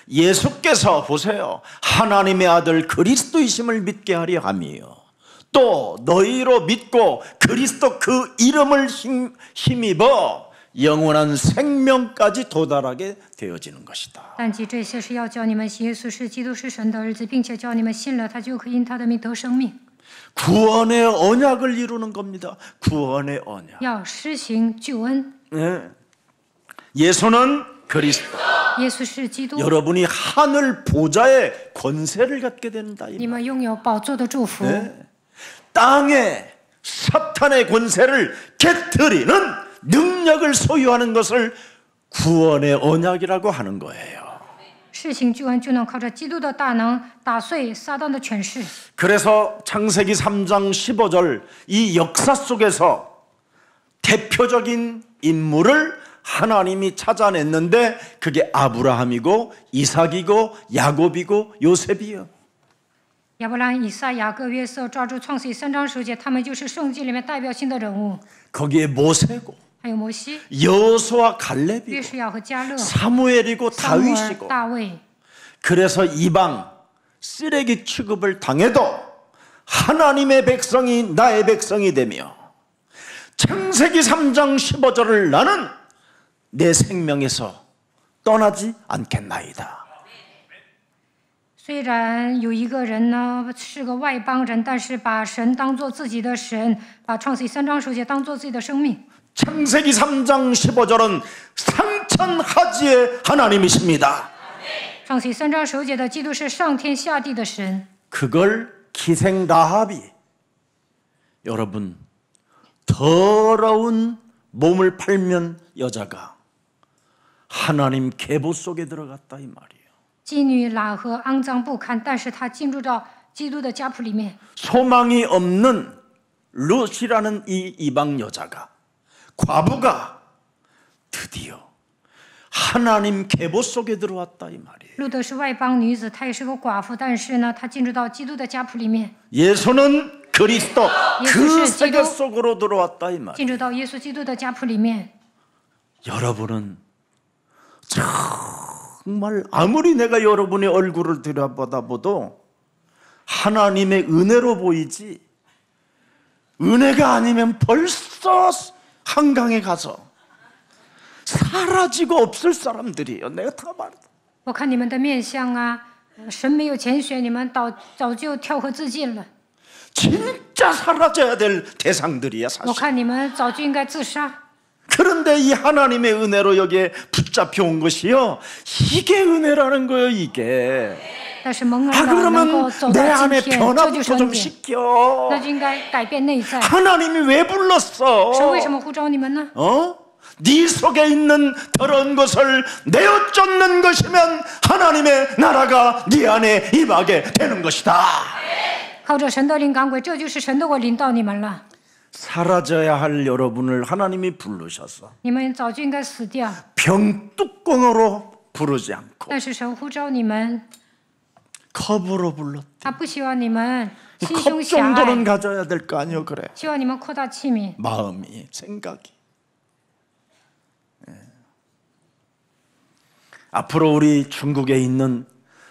예수께서 보세요. 하나님의 아들 그리스도이심을 믿게 하려 함이요. 또 너희로 믿고 그리스도 그 이름을 힘입어 영원한 생명까지 도달하게 되어지는 것이다. 但记这些是要叫你们信耶稣是基督是神的儿子，并且叫你们信了他，就可以因他的名得生命。 구원의 언약을 이루는 겁니다. 구원의 언약. 要施行救恩。 네. 예수는 그리스도. 耶稣是基督， 여러분이 하늘 보좌의 권세를 갖게 된다. 你们拥有宝座的祝福。 네. 땅에 사탄의 권세를 깨뜨리는 능력을 소유하는 것을 구원의 언약이라고 하는 거예요. 施行救恩就能靠着基督的大能打碎撒旦的权势。 그래서 창세기 3장 15절 이 역사 속에서 대표적인 인물을 하나님이 찾아냈는데 그게 아브라함이고 이삭이고 야곱이고 요셉이요. 亚伯兰、以撒、雅各、约瑟抓住创世3章10节，他们就是圣经里面代表性的人物。 거기에 모세고 还有摩西、 여호수아 约 갈렙이고 书亚和加勒、 사무엘이고 撒母耳、 다윗이고 大卫。 그래서 이방 쓰레기 취급을 당해도 하나님의 백성이 나의 백성이 되며 창세기 3장 15절을 나는 내 생명에서 떠나지 않겠나이다. 虽然有一个人呢是个外邦人，但是把神当作自己的神，把创世3章10节当作自己的生命。 창세기 3장 15절은 상천하지의 하나님이십니다. 创世3章10节的基督是上天下地的神。 그걸 기생 라합이 여러분 더러운 몸을 팔면 여자가 하나님 계보 속에 들어갔다 이 말이에요. 妓女喇合肮脏不堪，但是她进入到基督的家谱里面。 소망이 없는 룻이라는 이 이방 여자가 과부가 드디어 하나님 계보 속에 들어왔다 이 말이에요. 路德是外邦女子，她也是个寡妇，但是呢，她进入到基督的家谱里面， 예수는 그리스도 그 예수는 세계 기도. 속으로 들어왔다 이 말이에요. 进入到耶稣基督的家谱里面。 여러분은 정말 아무리 내가 여러분의 얼굴을 들여다봐도 하나님의 은혜로 보이지 은혜가 아니면 벌써 한강에 가서 사라지고 없을 사람들이에요. 내가 다 말했다. 我看你们的面相啊，神没有拣选你们，早就跳河自尽了。 진짜 사라져야 될 대상들이야 我 사실. 看你们早就应该自杀。 그런데 이 하나님의 은혜로 여기에 붙잡혀 온 것이요, 이게 은혜라는 거예요. 이게. 但是蒙恩 아 了能 그러면 够走 내 到今 안에 天，这就 변화부터 是恩 좀 典， 시켜. 那就应该改变内在。 하나님이 왜 불렀어? 神为什么呼召你们呢？ 네 속에 있는 더러운 것을 내어 쫓는 것이면 하나님의 나라가 네 안에 임하게 되는 것이다. 靠着神的灵赶鬼，这就是神的国临到你们了。 사라져야 할 여러분을 하나님이 부르셔서 你们早就应该死掉， 병뚜껑으로 부르지 않고 但是神呼召你们， 컵으로 불렀대. 他不希望你们心 컵 胸狭 정도는 隘， 가져야 될 거 아니요. 그래. 希望你们扩大器皿。 마음이, 생각이. 앞으로 우리 중국에 있는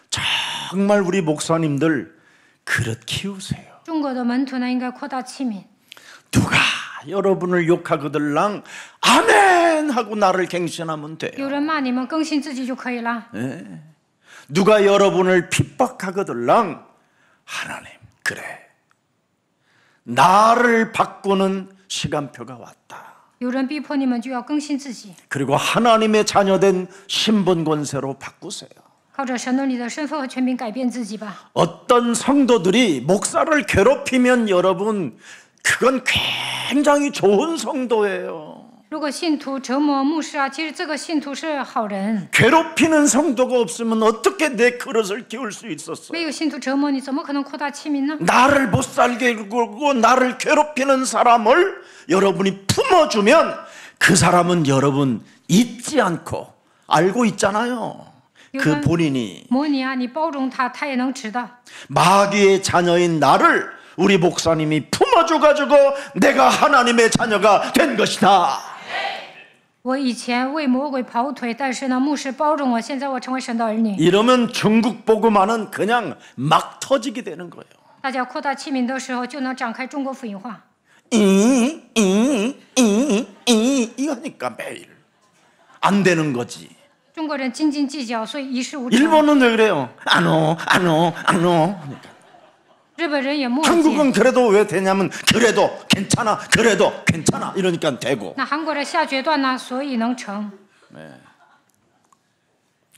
정말 우리 목사님들 그릇 키우세요. 中国的门徒呢，应该扩大器皿。 누가 여러분을 욕하거들랑 아멘 하고 나를 갱신하면 돼요. 有人骂你们，更新自己就可以了。 누가 여러분을 핍박하거들랑 하나님, 그래, 나를 바꾸는 시간표가 왔다. 有人逼迫你们，就要更新自己， 그리고 하나님의 자녀된 신분 권세로 바꾸세요. 靠着神的你的身份和权柄改变自己吧。 어떤 성도들이 목사를 괴롭히면 여러분, 그건 굉장히 좋은 성도예요. 如果信徒折磨牧师啊，其实这个信徒是好人。 괴롭히는 성도가 없으면 어떻게 내 그릇을 키울 수 있었어? 没有信徒折磨你，怎么可能扩大器皿呢？ 나를 못 살게 굴고 나를 괴롭히는 사람을 여러분이 품어주면 그 사람은 여러분 잊지 않고 알고 있잖아요. 그 본인이 模拟啊，你包容他，他也能知道。 마귀의 자녀인 나를 우리 목사님이 품어줘가지고 내가 하나님의 자녀가 된 것이다. 我以前为魔鬼跑腿，但是呢，牧师包容我，现在我成为神的儿女。 이러면 중국 복음화는 그냥 막 터지게 되는 거예요. 大家扩大器皿的时候，就能展开中国福音化。 이거니까 매일 안 되는 거지. 中国人斤斤计较，所以一事无成。 일본은 왜 그래요? 안오. 日本人也磨叽。 한국은 그래도 왜 되냐면 그래도 괜찮아 이러니까 되고. 那韩国人下决断呢，所以能成。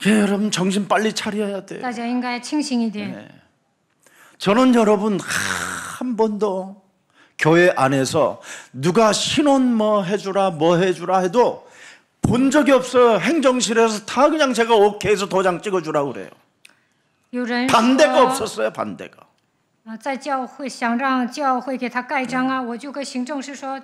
여러분 정신 빨리 차려야 돼. 大家应该清醒一点。 저는 여러분 한 번도 교회 안에서 누가 신혼 뭐 해주라 해도 본 적이 없어요. 행정실에서 다 그냥 제가 오케이해서 도장 찍어주라고 그래요. 有人 반대가 说 없었어요. 반대가. 在教会想让教会给他盖章啊，我就跟行政室说，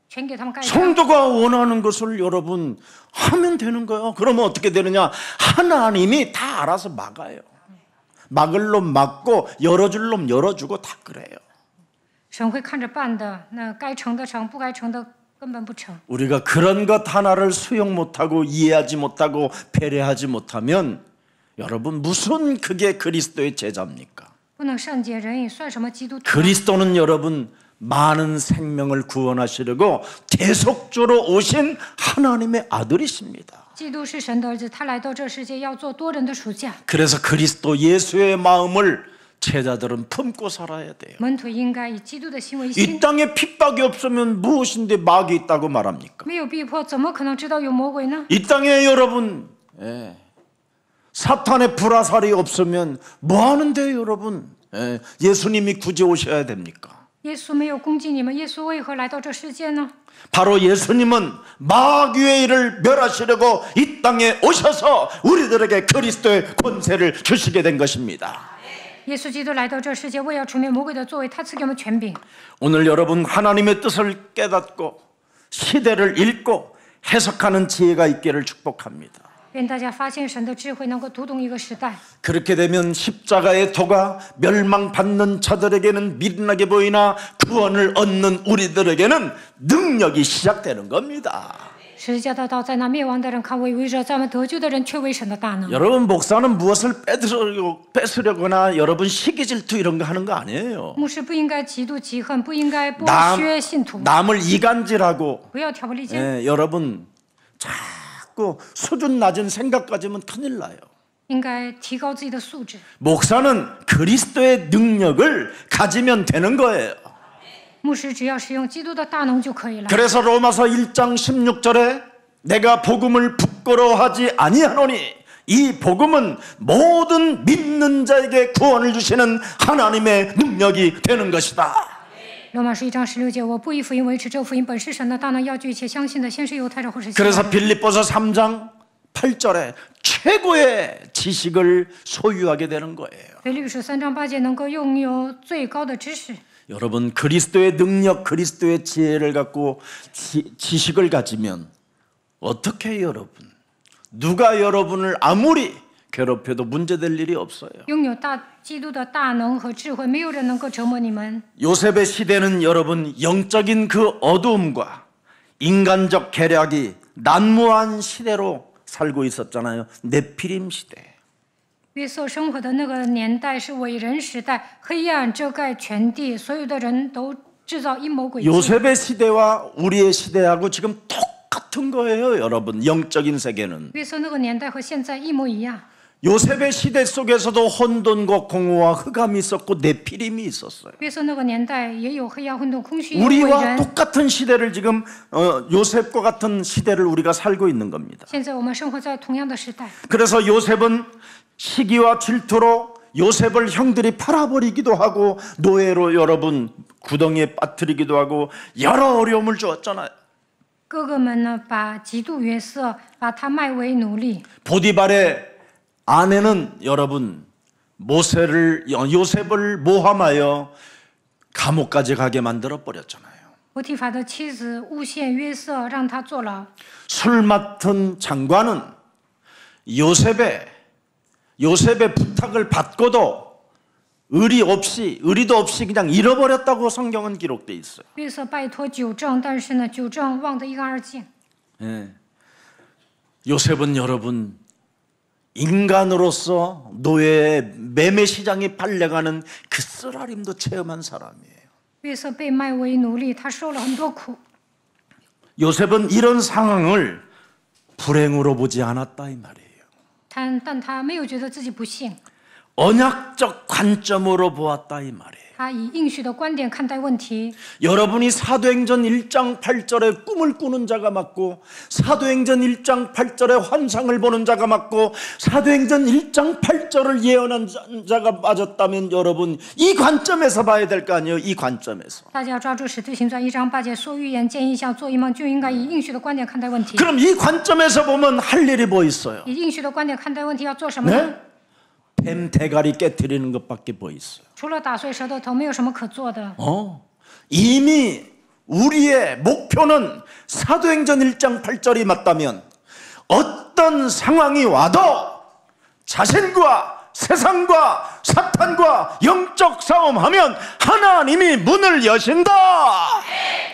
全给他们盖章。 성도가 원하는 것을 여러분 하면 되는 거예요. 그러면 어떻게 되느냐? 하나님이 다 알아서 막아요. 막을 놈 막고 열어줄 놈 열어주고 다 그래요. 神会看着办的，那该成的成，不该成的根本不成。 우리가 그런 것 하나를 수용 못하고 이해하지 못하고 배려하지 못하면 여러분 무슨 그게 그리스도의 제자입니까? 不能善解人意，算什么基督徒？ 그리스도는 여러분 많은 생명을 구원하시려고 대속주로 오신 하나님의 아들이십니다. 基督是神的儿子，他来到这世界要做多人的暑假。 그래서 그리스도 예수의 마음을 제자들은 품고 살아야 돼요. 门徒应该以基督的心为 이 心， 땅에 핍박이 없으면 무엇인데 막이 있다고 말합니까? 没有逼迫，怎么可能知道有魔鬼呢？ 이 땅에 여러분 사탄의 불화살이 없으면 뭐 하는데 여러분? 예수님이 굳이 오셔야 됩니까? 耶稣没有攻击你们，耶稣为何来到这世界呢？ 바로 예수님은 마귀의 일을 멸하시려고 이 땅에 오셔서 우리들에게 그리스도의 권세를 주시게 된 것입니다. 耶稣基督来到这世界，为要除灭魔鬼的作为，他赐给我们权柄。 오늘 여러분 하나님의 뜻을 깨닫고 시대를 읽고 해석하는 지혜가 있기를 축복합니다. 愿大家发现神的智慧，能够读懂一个时代。 그렇게 되면 십자가의 도가 멸망받는 자들에게는 미련하게 보이나 구원을 얻는 우리들에게는 능력이 시작되는 겁니다. 十字架的道在那灭亡的人看为微弱，在我们得救的人却为神的大能。 여러분 목사는 무엇을 뺏으려거나 여러분 시기 질투 이런 거 하는 거 아니에요. 牧师不应该嫉妒嫉恨，不应该剥削信徒， 남을 이간질하고 不要挑拨离间， 여러분 자꾸 수준 낮은 생각 가지면 큰일 나요. 应该提高自己的素质。 목사는 그리스도의 능력을 가지면 되는 거예요. 牧师只要使用基督的大能就可以了。 그래서 로마서 1장 16절에 내가 복음을 부끄러워하지 아니하노니 이 복음은 모든 믿는 자에게 구원을 주시는 하나님의 능력이 되는 것이다. 罗马书1章16节，我不以福音为耻，这福音本是神的大能，要救一切相信的，先是犹太人，后是希腊 그래서 人。 빌립보서 3장 8절에 최고의 지식을 소유하게 되는 거예요. 腓立比书3章8节能够拥有最高的知识。 여러분 그리스도의 능력, 그리스도의 지혜를 갖고 지식을 가지면 어떻게 해요, 여러분? 누가 여러분을 아무리 괴롭혀도 문제될 일이 없어요. 拥有基督的大能和智慧，没有人能够折磨你们。 요셉의 시대는 여러분 영적인 그 어두움과 인간적 계략이 난무한 시대로 살고 있었잖아요. 네피림 시대. 约瑟生活的那个年代是伟人时代，黑暗遮盖全地，所有的人都制造阴谋诡计。 요셉의 시대와 우리의 시대하고 지금 똑같은 거예요, 여러분. 영적인 세계는. 约瑟那个年代和现在一模一样。 요셉의 시대 속에서도 혼돈과 공허와 흑암이 있었고 네피림이 있었어요. 约瑟那个年代也有黑暗混沌空虚，有伟 우리와 人。 똑같은 시대를 지금 요셉과 같은 시대를 우리가 살고 있는 겁니다. 现在我们生活在同样的时代， 그래서 요셉은 시기와 질투로 요셉을 형들이 팔아버리기도 하고 노예로 여러분 구덩이에 빠뜨리기도 하고 여러 어려움을 주었잖아요. 哥哥们呢把嫉妒约瑟，把他卖为奴隶。 보디발의 아내는 여러분 요셉을 모함하여 감옥까지 가게 만들어 버렸잖아요. 波提法的妻子诬陷约瑟，让他坐牢。 술 맡은 장관은 요셉의 부탁을 받고도 의리도 없이 그냥 잃어버렸다고 성경은 기록돼 있어요. 约瑟拜托酒政，但是呢，酒政忘得一干二净。 예. 요셉은 여러분 인간으로서 노예 매매 시장에 팔려가는 그 쓰라림도 체험한 사람이에요. 约瑟被卖为奴隶，他受了很多苦。 요셉은 이런 상황을 불행으로 보지 않았다 이 말이에요. 但他没有觉得自己不幸， 언약적 관점으로 보았다 이 말이에요. 他以应许的观点看待问题。 여러분이 사도행전 1장 8절에 꿈을 꾸는 자가 맞고 사도행전 1장 8절에 환상을 보는 자가 맞고 사도행전 1장 8절을 예언한 자가 맞았다면 여러분 이 관점에서 봐야 될 거 아니에요. 이 관점에서. 大家要抓住《使徒行传》1章8节，说预言、见异象、做异梦，就应该以应许的观点看待问题。 그럼 이 관점에서 보면 할 일이 뭐 있어요? 以应许的观点看待问题要做什么呢？ 네? 뱀 대가리 깨트리는 것밖에 뭐 있어요? 除了打碎舌头头，没有什么可做的。 이미 우리의 목표는 사도행전 1장 8절이 맞다면 어떤 상황이 와도 자신과 세상과 사탄과 영적 싸움하면 하나님이 문을 여신다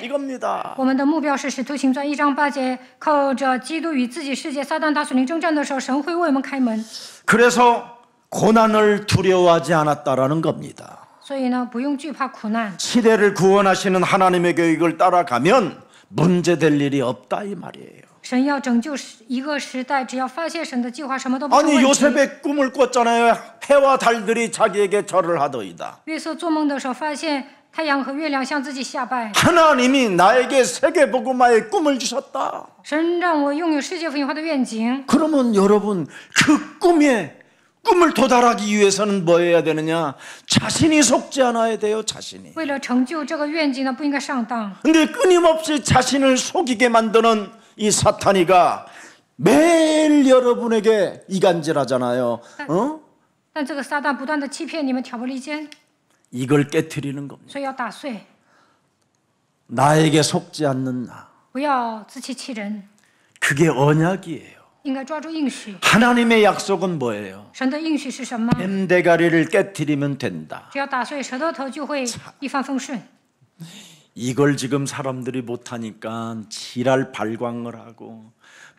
이겁니다. 我们的目标是《使徒行传》1章8节，靠着基督与自己世界撒旦打属灵征战的时候，神会为我们开门。 그래서 고난을 두려워하지 않았다라는 겁니다. 所以呢，不用惧怕苦难。 시대를 구원하시는 하나님의 계획을 따라가면 문제될 일이 없다 이 말이에요. 神要拯救一个时代，只要发现神的计划，什么都不成 아니 问题。 요셉의 꿈을 꿨잖아요. 해와 달들이 자기에게 절을 하더이다. 约瑟做梦的时候，发现太阳和月亮向自己下拜。 하나님이 나에게 세계복음화의 꿈을 주셨다. 神让我拥有世界福音化的愿景。 그러면 여러분 그 꿈을 도달하기 위해서는 뭐 해야 되느냐? 자신이 속지 않아야 돼요. 자신이. 为了成就这个愿景呢，不应该上当。 근데 끊임없이 자신을 속이게 만드는 이 사탄이가 매일 여러분에게 이간질하잖아요. 但这个撒旦不断的欺骗你们，挑拨离间， 이걸 깨트리는 겁니다. 所以要打碎， 나에게 속지 않는 나. 不要自欺欺人， 그게 언약이에요. 应该抓住应许。 하나님의 약속은 뭐예요? 神的应许是什么？ 뱀대가리를 깨트리면 된다. 只要打碎舌头头，就会一帆风顺。 이걸 지금 사람들이 못하니까 지랄 발광을 하고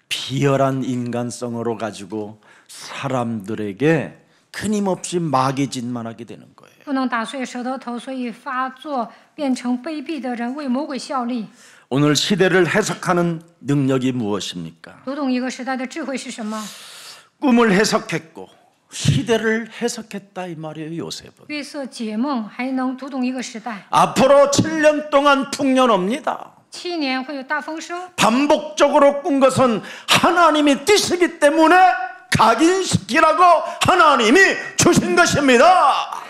비열한 인간성으로 가지고 사람들에게 끊임없이 마귀짓만하게 되는 거예요. 不能打碎舌头，所以发作，变成卑鄙的人，为魔鬼效力。 오늘 시대를 해석하는 능력이 무엇입니까? 读懂一个时代的智慧是什么？ 꿈을 해석했고 시대를 해석했다 이 말이에요. 요셉은 约瑟解梦，还能读懂一个时代。 앞으로 7년 동안 풍년 옵니다. 7年会有大丰收， 반복적으로 꾼 것은 하나님이 뜻이기 때문에 각인시키라고 하나님이 주신 것입니다.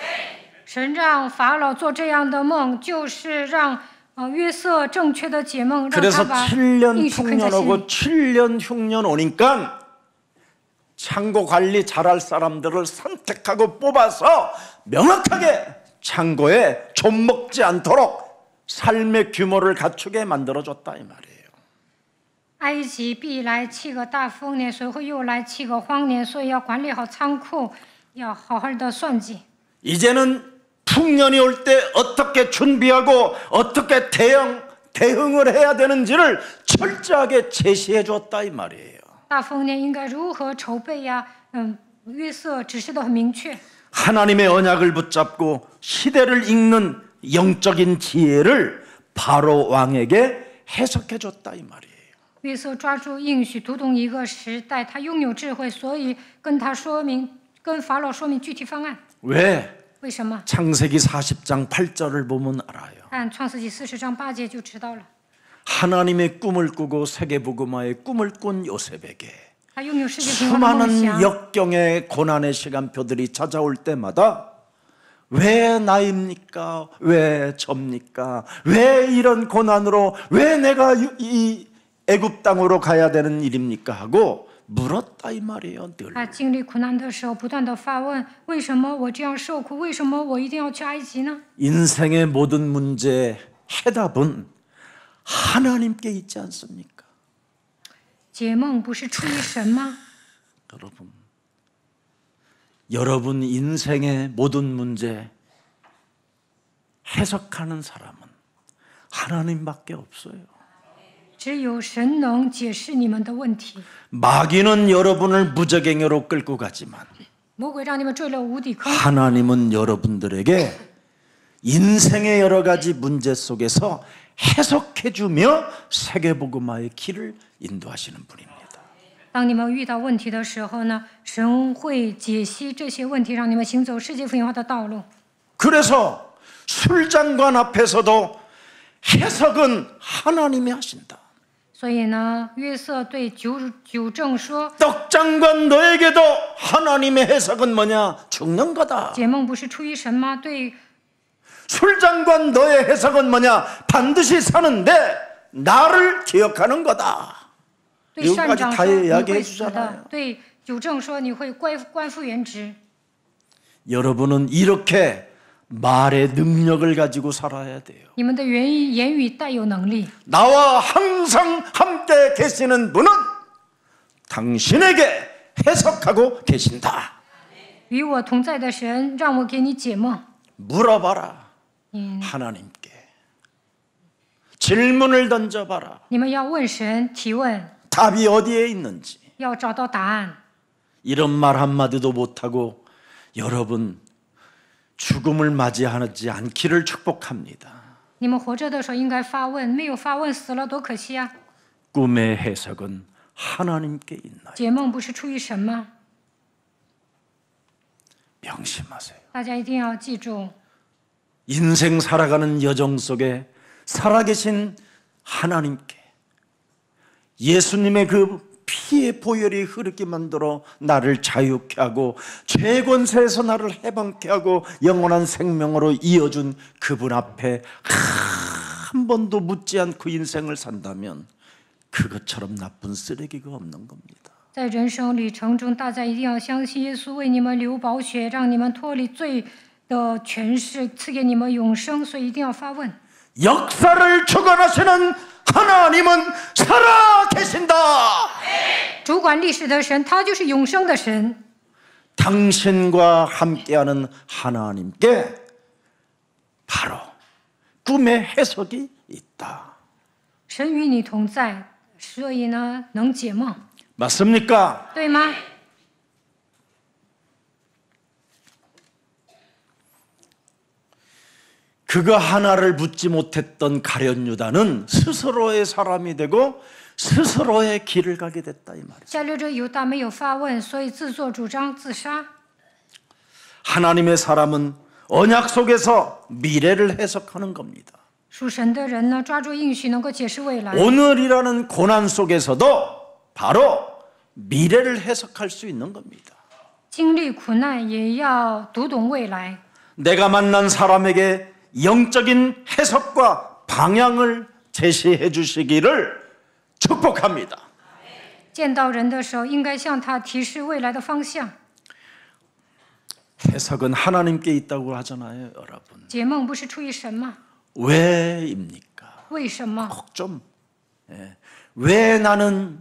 神让法老做这样的梦，就是让约瑟正确的解梦，让他 그래서 把 7년 应许刻在 풍년 心里。 오고 7년 흉년 오니까 창고 관리 잘할 사람들을 선택하고 뽑아서 명확하게 창고에 좀 먹지 않도록 삶의 규모를 갖추게 만들어줬다 이 말이에요. 埃及必来7个大丰年，随后又来7个荒年，所以要管理好仓库，要好好的算计。 이제는 풍년이 올 때 어떻게 준비하고 어떻게 대응을 해야 되는지를 철저하게 제시해 줬다 이 말이에요. 大丰年应该如何筹备呀？约瑟指示得很明确。 하나님의 언약을 붙잡고 시대를 읽는 영적인 지혜를 바로 왕에게 해석해 줬다 이 말이에요. 约瑟抓住应许，读懂一个时代，他拥有智慧，所以跟法老说明具体方案。 왜? 为什么？ 창세기 40장 8절을 보면 알아요. 看创世纪40章8节就知道了。 하나님의 꿈을 꾸고 세계복음화의 꿈을 꾼 요셉에게 他拥有世界平安的梦 수많은 想， 역경의 고난의 시간표들이 찾아올 때마다 왜 나입니까? 왜 접니까? 왜 이런 고난으로 왜 내가 이 애굽 땅으로 가야 되는 일입니까? 하고 물었다 이 말이에요. 늘. 他经历苦难的时候，不断的发问：为什么我这样受苦？为什么我一定要去埃及呢？ 인생의 모든 문제의 해답은 하나님께 있지 않습니까? 解梦不是出于神吗？ 여러분 인생의 모든 문제 해석하는 사람은 하나님밖에 없어요. 只有神能解释你们的问题。 마귀는 여러분을 무저갱으로 끌고 가지만 魔鬼让你们坠落无底坑， 하나님은 여러분들에게 인생의 여러 가지 문제 속에서 해석해주며 세계복음화의 길을 인도하시는 분입니다. 当你们遇到问题的时候呢，神会解析这些问题，让你们行走世界福音化的道路。 그래서 술장관 앞에서도 해석은 하나님이 하신다. 所以呢，约瑟对酒政说 떡장관 너에게도 하나님의 해석은 뭐냐? 죽는 거다. 解梦不是出于神吗？对 술장관 너의 해석은 뭐냐? 반드시 사는데 나를 기억하는 거다. 对善长 여기까지 说 다 你 이야기해 会死 주잖아요. 的，对酒政说你会官复原职。 여러분은 이렇게 말의 능력을 가지고 살아야 돼요. 你们的言语带有能力。 나와 항상 함께 계시는 분은 당신에게 해석하고 계신다. 与我同在的神，让我给你解梦。 물어봐라. 嗯， 하나님께. 질문을 던져봐라. 你们要问神提问， 답이 어디에 있는지. 要找到答案。 이런 말 한마디도 못하고 여러분 죽음을 맞이하지 않기를 축복합니다. 你们活着的时候应该发问，没有发问死了多可惜啊！ 꿈의 해석은 하나님께 있나요? 解梦不是出于神吗？ 명심하세요. 大家一定要记住， 인생 살아가는 여정 속에 살아계신 하나님께 예수님의 그 피의 보혈이 흐르게 만들어 나를 자유케 하고 죄 권세에서 나를 해방케 하고 영원한 생명으로 이어준 그분 앞에 한 번도 묻지 않고 인생을 산다면 그것처럼 나쁜 쓰레기가 없는 겁니다. 在人生旅程中，大家一定要相信耶稣为你们流宝血，让你们脱离罪的权势，赐给你们永生。所以一定要发问。 역사를 주관하시는 하나님은 살아 계신다. 主管历史的神，他就是永生的神。 당신과 함께하는 하나님께 바로 꿈의 해석이 있다. 神与你同在，所以呢能解梦， 맞습니까? 对吗？ 그거 하나를 묻지 못했던 가룟 유다는 스스로의 사람이 되고 스스로의 길을 가게 됐다 이 말이죠. 加略者犹大没有发问，所以自作主张自杀。 하나님의 사람은 언약 속에서 미래를 해석하는 겁니다. 属神的人呢，抓住应许能够解释未来。 오늘이라는 고난 속에서도 바로 미래를 해석할 수 있는 겁니다. 经历苦难也要读懂未来。 내가 만난 사람에게 영적인 해석과 방향을 제시해 주시기를 축복합니다. 见到人的时候，应该向他提示未来的方向。 해석은 하나님께 있다고 하잖아요, 여러분. 解梦不是出于神吗？ 왜입니까? 为什么？ 꼭 좀. 왜 나는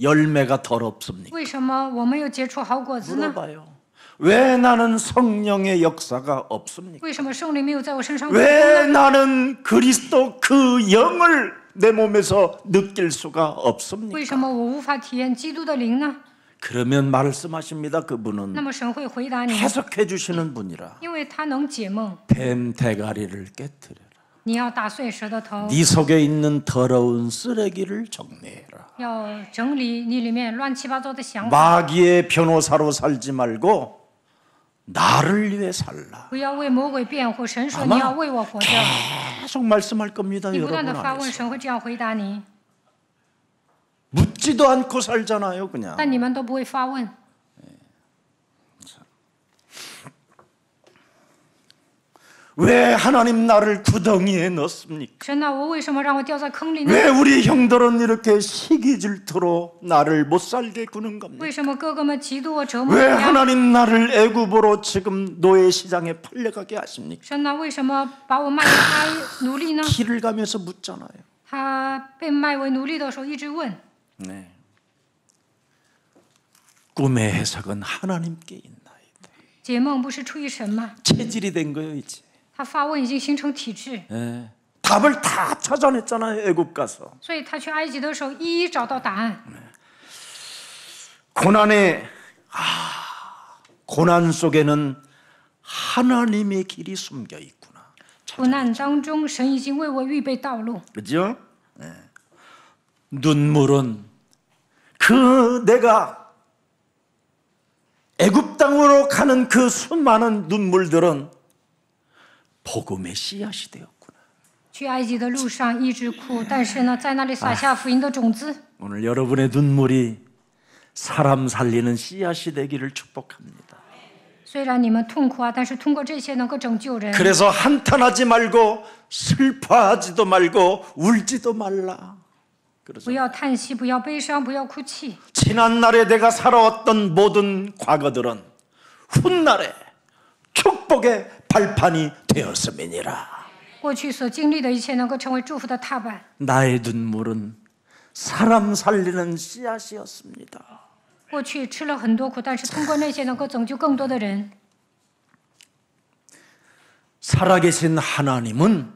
열매가 덜 없습니까? 为什么我没有结出好果子呢？ 물어봐요. 왜 나는 성령의 역사가 없습니까? 为什么圣灵没有在我身上运 왜 行呢？ 나는 그리스도 그 영을 내 몸에서 느낄 수가 为 없습니까? 什么我无法体验基督的灵呢？ 그러면 말씀하십니다. 那 그분은 么神会回答你， 해석해 주시는 분이라. 因为他能解梦。 뱀 대가리를 깨뜨려라. 你要打碎蛇的头， 네 속에 있는 더러운 쓰레기를 정리해라. 要整理你里面乱七八糟的想法， 마귀의 변호사로 살지 말고 나를 위해 살라. 不要为魔鬼辩护。神说 아마 你要为我活着， 계속 말씀할 겁니다. 你不断 여러분 的发问， 안에서. 神会这样回答你， 묻지도 않고 살잖아요, 그냥. 但你们都不会发问。 왜 하나님 나를 구덩이에 넣습니까? 神啊，我为什么让我掉在坑里呢？ 왜 우리 형들은 이렇게 시기 질투로 나를 못 살게 구는 겁니까? 为什么哥哥们嫉妒我、折磨 왜 我呀？ 하나님 나를 애굽으로 지금 노예 시장에 팔려가게 하십니까? 神啊，为什么把我卖为他奴隶呢？ 길을 가면서 묻잖아요. 他被卖为奴隶的时候一直问。 네. 꿈의 해석은 하나님께 있나이다. 解梦不是出于神吗？ 체질이 된 거예요, 이제. 他发问已经形成体制， 예. 답을 다 찾아냈잖아요, 애굽 가서. 所以他去埃及的时候一一找到答案。 고난 속에는 하나님의 길이 숨겨 있구나. 苦难当中，神已经为我预备道路。 그죠? 네. 눈물은 그 내가 애굽 땅으로 가는 그 수많은 눈물들은 복음의 씨앗이 되었구나. 去埃及的路上一直哭，但是呢，在那里撒下福音的种子。 오늘 여러분의 눈물이 사람 살리는 씨앗이 되기를 축복합니다. 虽然你们痛苦啊，但是通过这些能够拯救人。 그래서 한탄하지 말고 슬퍼하지도 말고 울지도 말라. 不要叹息，不要悲伤，不要哭泣。 지난날에 내가 살아왔던 모든 과거들은 훗날에 축복의 발판이 되었음이니라. 过去所经历的一切能够成为祝福的踏板。 나의 눈물은 사람 살리는 씨앗이었습니다. 过去吃了很多苦，但是通过那些能够拯救更多的人。 살아계신 하나님은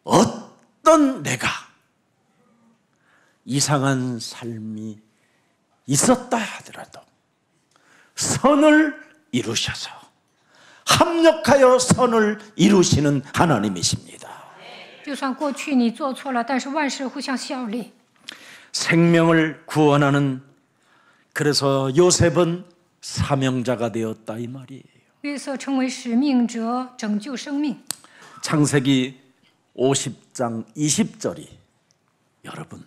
어떤 내가 이상한 삶이 있었다 하더라도 선을 이루셔서 합력하여 선을 이루시는 하나님이십니다. 就算过去你做错了，但是万事互相效力。 생명을 구원하는 그래서 요셉은 사명자가 되었다 이 말이에요. 约瑟成为使命者，拯救生命。 창세기 50장 20절이 여러분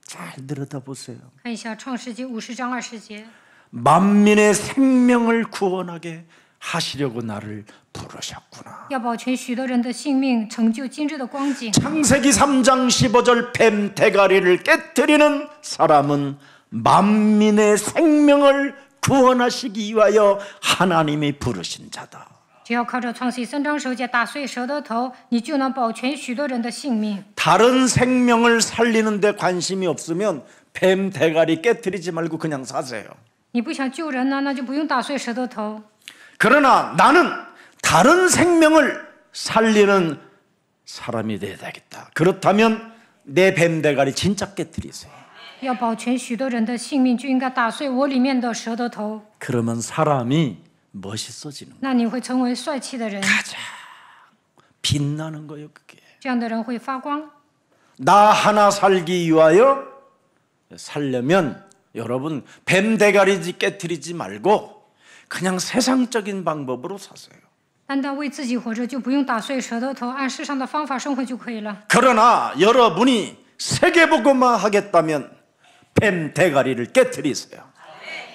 잘 들여다보세요. 看一下创世纪50章20节， 만민의 생명을 구원하게 하시려고 나를 부르셨구나. 要保全许多人的性命，成就今日的光景。 창세기 3장 15절 뱀 대가리를 깨뜨리는 사람은 만민의 생명을 구원하시기 위하여 하나님이 부르신 자다. 只要靠着创世3章10节打碎蛇的头，你就能保全许多人的性命。 다른 생명을 살리는 데 관심이 없으면 뱀 대가리 깨뜨리지 말고 그냥 사세요. 你不想救人呢，那就不用打碎蛇的头。 그러나 나는 다른 생명을 살리는 사람이 돼야 되겠다. 그렇다면 내 뱀대가리 진짜 깨뜨리세요. 要保全许多人的性命，就应该打碎我里面的舌头头。 그러면 사람이 멋있어지는 거예요. 那你会成为帅气的人， 가장 빛나는 거예요. 그게 这样的人会发光。 나 하나 살기 위하여 살려면 여러분 뱀대가리 깨뜨리지 말고 그냥 세상적인 방법으로 사세요. 单单为自己活着，就不用打碎舌头头，按世上的方法生活就可以了。 그러나 여러분이 세계복음화 하겠다면 뱀대가리를 깨뜨리세요.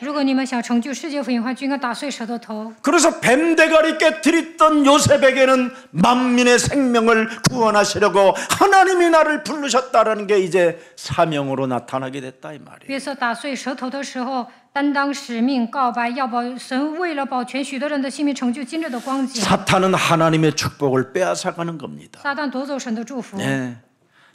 如果你们想成就世界福音化，就应该打碎舌头头。 그래서 뱀대가리 깨뜨렸던 요셉에게는 만민의 생명을 구원하시려고 하나님이 나를 부르셨다라는 게 이제 사명으로 나타나게 됐다 이 말이에요. 约瑟打碎舌头的时候，担当使命，告白要保神为了保全许多人的性命，成就今日的光景。 사탄은 하나님의 축복을 빼앗아가는 겁니다. 撒旦夺走神的祝福， 네.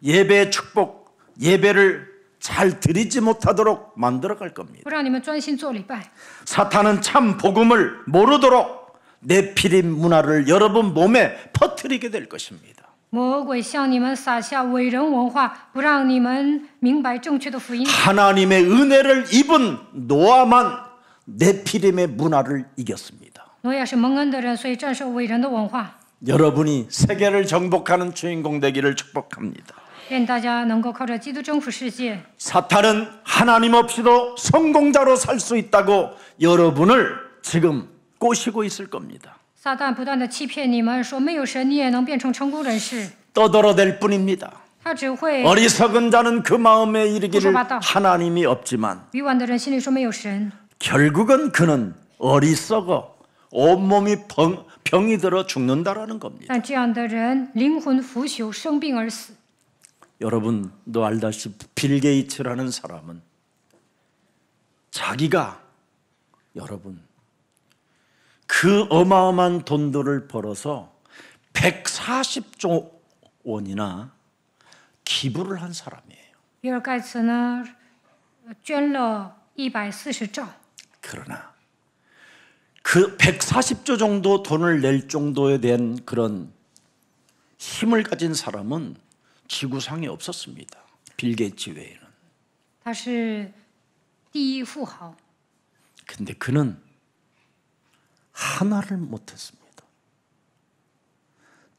예배의 축복, 예배를 잘 드리지 못하도록 만들어갈 겁니다. 不让你们专心做礼拜。 사탄은 참 복음을 모르도록 네피림 문화를 여러분 몸에 퍼뜨리게 될 것입니다. 魔鬼向你们撒下伟人文化，不让你们明白正确的福音。 하나님의 은혜를 입은 노아만 네피림의 문화를 이겼습니다. 挪亚是蒙恩的人，所以战胜伟人的文化。 여러분이 세계를 정복하는 주인공 되기를 축복합니다. 愿大家能够靠着基督征服世界。 사탄은 하나님 없이도 성공자로 살 수 있다고 여러분을 지금 꼬시고 있을 겁니다. 撒旦不断的欺骗你们，说没有神你也能变成成功人士。 떠들어댈 뿐입니다. 他只会 어리석은 자는 그 마음에 이르기를 하나님이 없지만 愚顽的人心里说没有神， 결국은 그는 어리석어 온몸이 병이 들어 죽는다라는 겁니다. 但这样的人灵魂腐朽，生病而死。 여러분도 알다시피 빌 게이츠라는 사람은 자기가 여러분 그 어마어마한 돈들을 벌어서 140조 원이나 기부를 한 사람이에요. 比尔盖茨呢，捐了140兆， 그러나 그 140조 정도 돈을 낼 정도에 대한 그런 힘을 가진 사람은 지구상에 없었습니다. 빌 게이츠 외에는. 他是第一富豪， 근데 그는 하나를 못했습니다.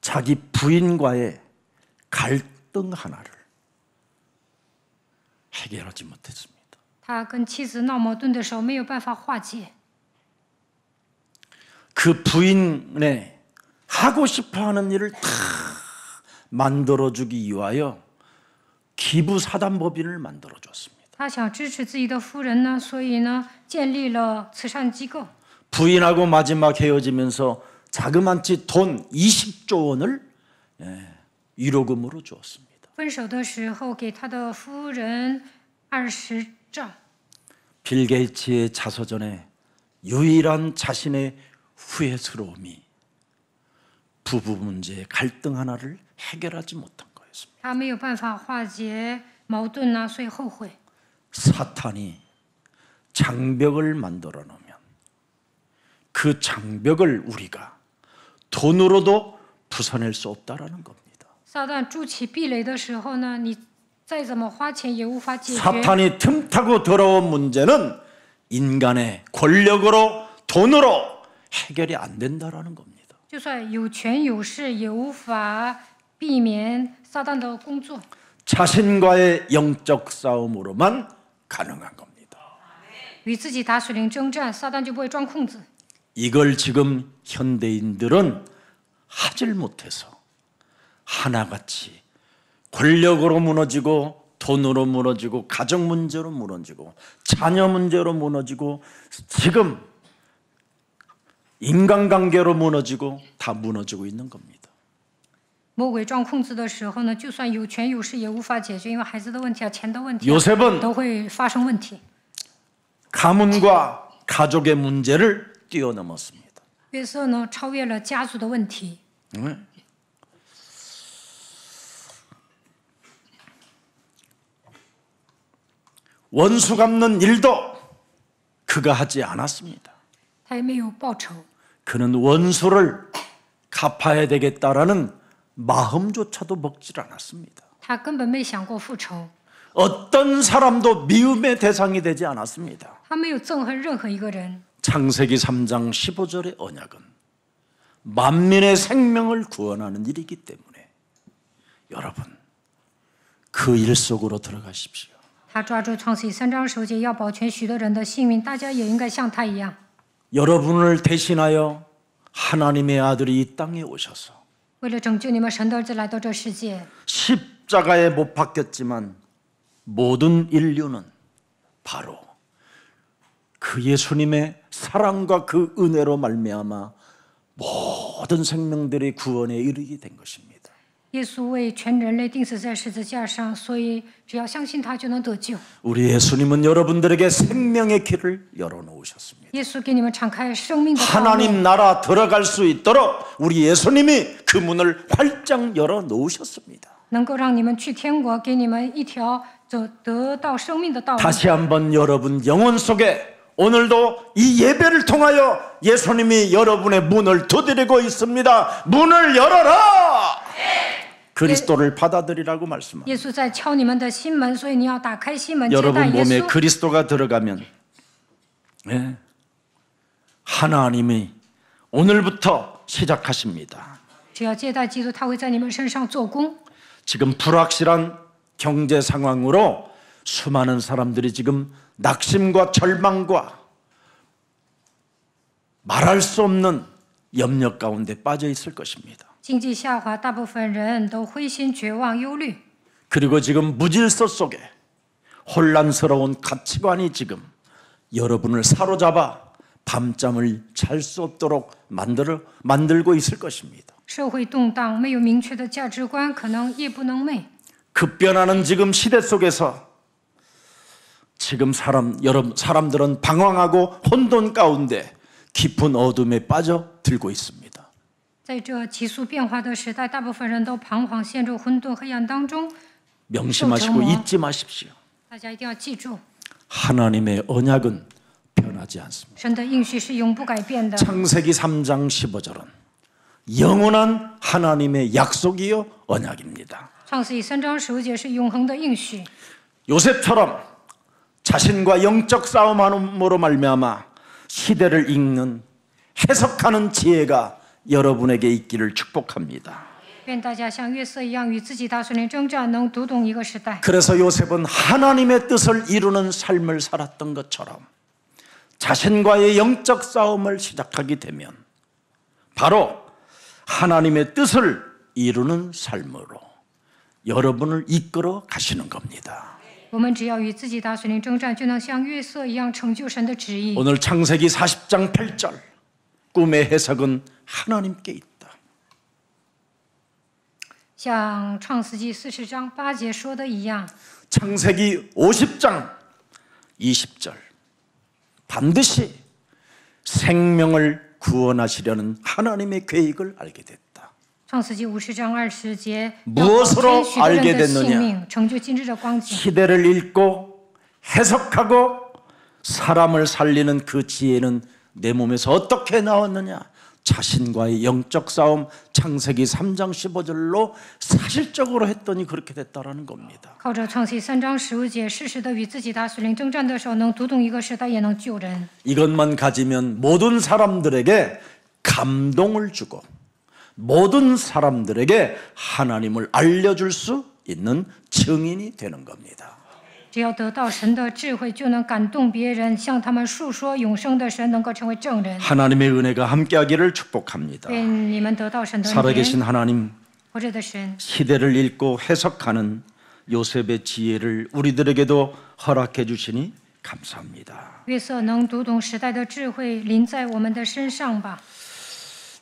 자기 부인과의 갈등 하나를 해결하지 못했습니다. 他跟妻子闹矛盾的时候没有办法化解， 그 부인의 하고 싶어하는 일을 다 만들어주기 위하여 기부사단법인을 만들어줬습니다. 他想支持自己的夫人呢，所以呢建立了慈善机构。 부인하고 마지막 헤어지면서 자그만치 돈 20조 원을 위로금으로 주었습니다. 分手的时候给他的夫人20兆。 빌 게이츠의 자서전에 유일한 자신의 후회스러움이 부부 문제의 갈등 하나를 해결하지 못한 거였습니다. 他没有办法化解矛盾呢，所以后悔。 사탄이 장벽을 만들어 놓으면 그 장벽을 우리가 돈으로도 부숴낼 수 없다라는 겁니다. 撒旦筑起壁垒的时候呢，你再怎么花钱也无法解决。 사탄이 틈타고 들어온 문제는 인간의 권력으로 돈으로 해결이 안 된다라는 겁니다. 就算有权有势，也无法避免撒旦的工作。 자신과의 영적 싸움으로만 가능한 겁니다. 与自己打属灵征战，撒旦就不会钻空子。 이걸 지금 현대인들은 하질 못해서 하나같이 권력으로 무너지고 돈으로 무너지고 가정 문제로 무너지고 자녀 문제로 무너지고 지금 인간관계로 무너지고 다 무너지고 있는 겁니다. 魔鬼钻空子的时候呢，就算有权有势也无法解决，因为孩子的问题啊、钱的问题、 요셉은 都会发生问题。 가문과 가족의 문제를 뛰어넘었습니다. 约瑟呢，超越了家族的问题。 원수 갚는 일도 그가 하지 않았습니다. 他也没有报仇， 그는 원수를 갚아야 되겠다라는 마음조차도 먹질 않았습니다. 他根本没想过复仇， 어떤 사람도 미움의 대상이 되지 않았습니다. 他没有憎恨任何一个人。 창세기 3장 15절의 언약은 만민의 생명을 구원하는 일이기 때문에 여러분 그 일 속으로 들어가십시오. 他抓住创世记3章15节，要保全许多人的性命，大家也应该像他一样。 여러분을 대신하여 하나님의 아들이 이 땅에 오셔서 为了拯救你们，神的儿子来到这世界， 십자가에 못 박혔지만 모든 인류는 바로 그 예수님의 사랑과 그 은혜로 말미암아 모든 생명들의 구원에 이르게 된 것입니다. 耶稣为全人类钉死在十字架上，所以只要相信他就能得救。 우리 예수님은 여러분들에게 생명의 길을 열어놓으셨습니다. 耶稣给你们敞开生命的道路， 하나님 나라 들어갈 수 있도록 우리 예수님이 그 문을 활짝 열어놓으셨습니다. 能够让你们去天国，给你们一条走得到生命的道路。 다시 한번 여러분 영혼 속에 오늘도 이 예배를 통하여 예수님이 여러분의 문을 두드리고 있습니다. 문을 열어라! 그리스도를 받아들이라고 말씀합니다. 耶稣在敲你们的心门，所以你要打开心门接待 여러분 耶 몸에 稣。 그리스도가 들어가면 하나님이 오늘부터 시작하십니다. 只要接待基督，他会在你们身上做工。 지금 불확실한 경제 상황으로 수많은 사람들이 지금 낙심과 절망과 말할 수 없는 염려 가운데 빠져 있을 것입니다. 经济下滑，大部分人都灰心、绝望、忧虑。 그리고 지금 무질서 속에 혼란스러운 가치관이 지금 여러분을 사로잡아 밤잠을 잘 수 없도록 만들고 있을 것입니다. 社会动荡，没有明确的价值观，可能夜不能寐。 급변하는 지금 시대 속에서 지금 사람들은 방황하고 혼돈 가운데 깊은 어둠에 빠져들고 있습니다. 在这急速变化的时代，大部分人都彷徨，陷入混沌黑暗当中。 명심하시고 잊지 마십시오. 大家一定要记住， 하나님의 언약은 변하지 않습니다. 神的应许是永不改变的。 창세기 3장 15절은 영원한 하나님의 약속이요 언약입니다. 创世记3章15节是永恒的应许。 요셉처럼 자신과 영적 싸움함으로 말미암아 시대를 읽는 해석하는 지혜가 여러분에게 있기를 축복합니다. 愿大家像约瑟一样，与自己大水灵征战，能读懂一个时代。 그래서 요셉은 하나님의 뜻을 이루는 삶을 살았던 것처럼 자신과의 영적 싸움을 시작하게 되면 바로 하나님의 뜻을 이루는 삶으로 여러분을 이끌어 가시는 겁니다. 我们只要与自己大水灵征战，就能像约瑟一样成就神的旨意。 오늘 창세기 40장 8절 꿈의 해석은 하나님께 있다. 像创世纪40章8节说的一样， 창세기 50장 20절 반드시 생명을 구원하시려는 하나님의 계획을 알게 됐다. 创世纪50章20节， 무엇으로 要保全许多人 알게 的性 됐느냐 命，成就今日的光景。 시대를 읽고 해석하고 사람을 살리는 그 지혜는 내 몸에서 어떻게 나왔느냐? 자신과의 영적 싸움 창세기 3장 15절로 사실적으로 했더니 그렇게 됐다라는 겁니다. 靠着创世记3章15节，适时的与自己大水灵征战的时候，能读懂一个时代，也能救人。 이것만 가지면 모든 사람들에게 감동을 주고 모든 사람들에게 하나님을 알려줄 수 있는 증인이 되는 겁니다. 只要得到神的智慧，就能感动别人，向他们述说永生的神，能够成为证人。 하나님의 은혜가 함께하기를 축복합니다. 愿你们得到神的恩 살아계신 典。 하나님 活着的神， 시대를 읽고 해석하는 요셉의 지혜를 우리들에게도 허락해 주시니 감사합니다. 约瑟能读懂时代的智慧，临在我们的身上吧。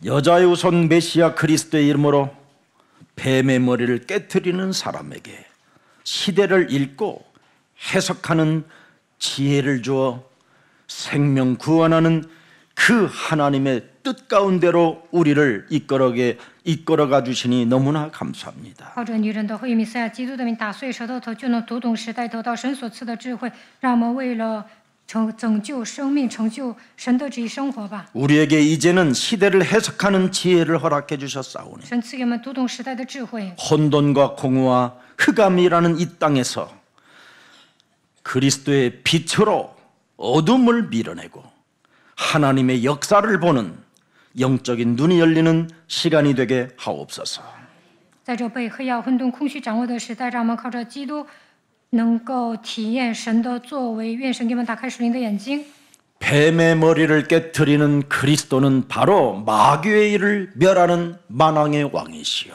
여자의 우선 메시아 그리스도의 이름으로 뱀의 머리를 깨트리는 사람에게 시대를 읽고 해석하는 지혜를 주어 생명 구원하는 그 하나님의 뜻 가운데로 우리를 이끌어가 주시니 너무나 감사합니다. 靠着女人的会弥赛亚基督的名打碎舌头，就能读懂时代，得到神所赐的智慧，让我们为了拯救生命，成就神的旨意生活吧。 우리에게 이제는 시대를 해석하는 지혜를 허락해 주셨사오니 神赐给我们读懂时代的智慧， 혼돈과 공허와 흑암이라는 이 땅에서 그리스도의 빛으로 어둠을 밀어내고 하나님의 역사를 보는 영적인 눈이 열리는 시간이 되게 하옵소서. 在这被黑暗、混沌、空虚掌握的时代，让我们靠着基督能够体验神的作为。愿神给我们打开属灵的眼睛。 뱀의 머리를 깨뜨리는 그리스도는 바로 마귀의 일을 멸하는 만왕의 왕이시요.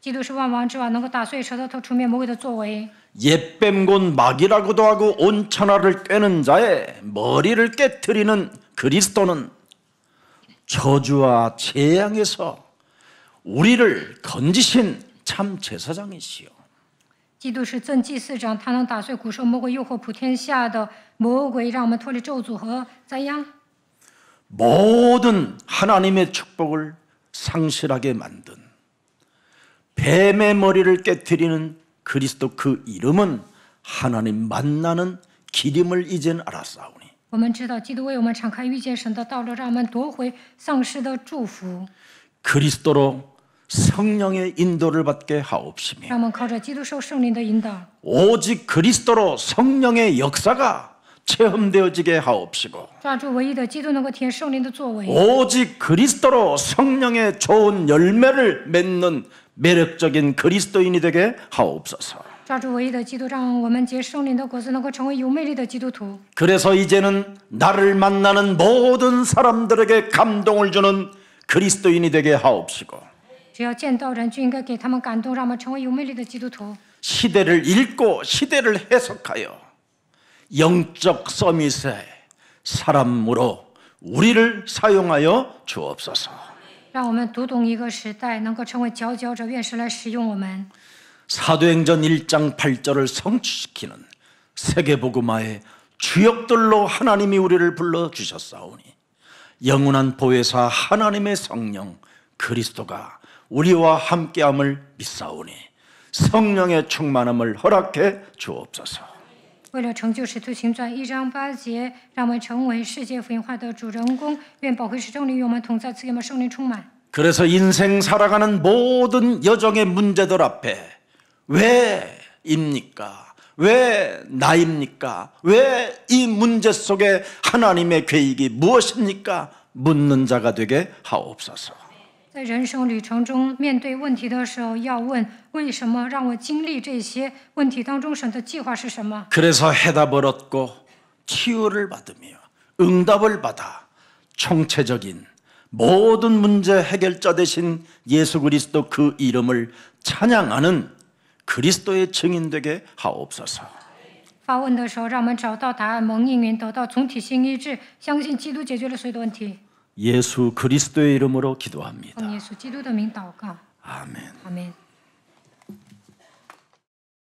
基督是万王之王，能够打碎舌头头，除灭魔鬼的作为。 옛뱀 곧 마귀라고도 하고 온 천하를 꿰는 자의 머리를 깨뜨리는 그리스도는 저주와 재앙에서 우리를 건지신 참 제사장이시요. 基督是真祭司长，他能打碎古兽魔鬼诱惑普天下的魔鬼，让我们脱离咒诅和灾殃。 모든 하나님의 축복을 상실하게 만든 뱀의 머리를 깨뜨리는 그리스도 그 이름은 하나님 만나는 길임을 이젠 알았사오니 我们知道，基督为我们敞开遇见神的道路，让我们夺回丧失的祝福， 그리스도로 성령의 인도를 받게 하옵시며 让我们靠着基督受圣灵的引导， 오직 그리스도로 성령의 역사가 체험되어지게 하옵시고 抓住唯一的基督，能够体验圣灵的作为， 오직 그리스도로 성령의 좋은 열매를 맺는 매력적인 그리스도인이 되게 하옵소서. 抓住唯一的基督，让我们结圣灵的果子，能够成为有魅力的基督徒。 그래서 이제는 나를 만나는 모든 사람들에게 감동을 주는 그리스도인이 되게 하옵시고 只要见到人，就应该给他们感动，让我们成为有魅力的基督徒。 시대를 읽고 시대를 해석하여 영적 서밋의 사람으로 우리를 사용하여 주옵소서. 让我们读懂一个时代，能够成为佼佼者。愿神来使用我们。 사도행전 1장 8절을 성취시키는 세계복음화의 주역들로 하나님이 우리를 불러주셨사오니 영원한 보혜사 하나님의 성령 그리스도가 우리와 함께함을 믿사오니 성령의 충만함을 허락해 주옵소서. 为了成就使徒行传1章8节，让我们成为世界福音化的主人公。愿宝贵师圣灵与我们同在，赐给我们圣灵充满。 그래서 인생 살아가는 모든 여정의 문제들 앞에 왜입니까? 왜 나입니까? 왜 이 문제 속에 하나님의 계획이 무엇입니까? 묻는 자가 되게 하옵소서. 在人生旅程中，面对问题的时候，要问为什么让我经历这些问题当中，神的计划是什么？ 그래서 해답을 얻고 치유를 받으며 응답을 받아 총체적인 모든 문제 해결자 되신 예수 그리스도 그 이름을 찬양하는 그리스도의 증인되게 하옵소서. 发问的时候，让我们找到答案，蒙应允，得到总体性医治，相信基督解决了所有的问题。 예수 그리스도의 이름으로 기도합니다. 奉耶稣基督的名祷告， 아멘. 阿门。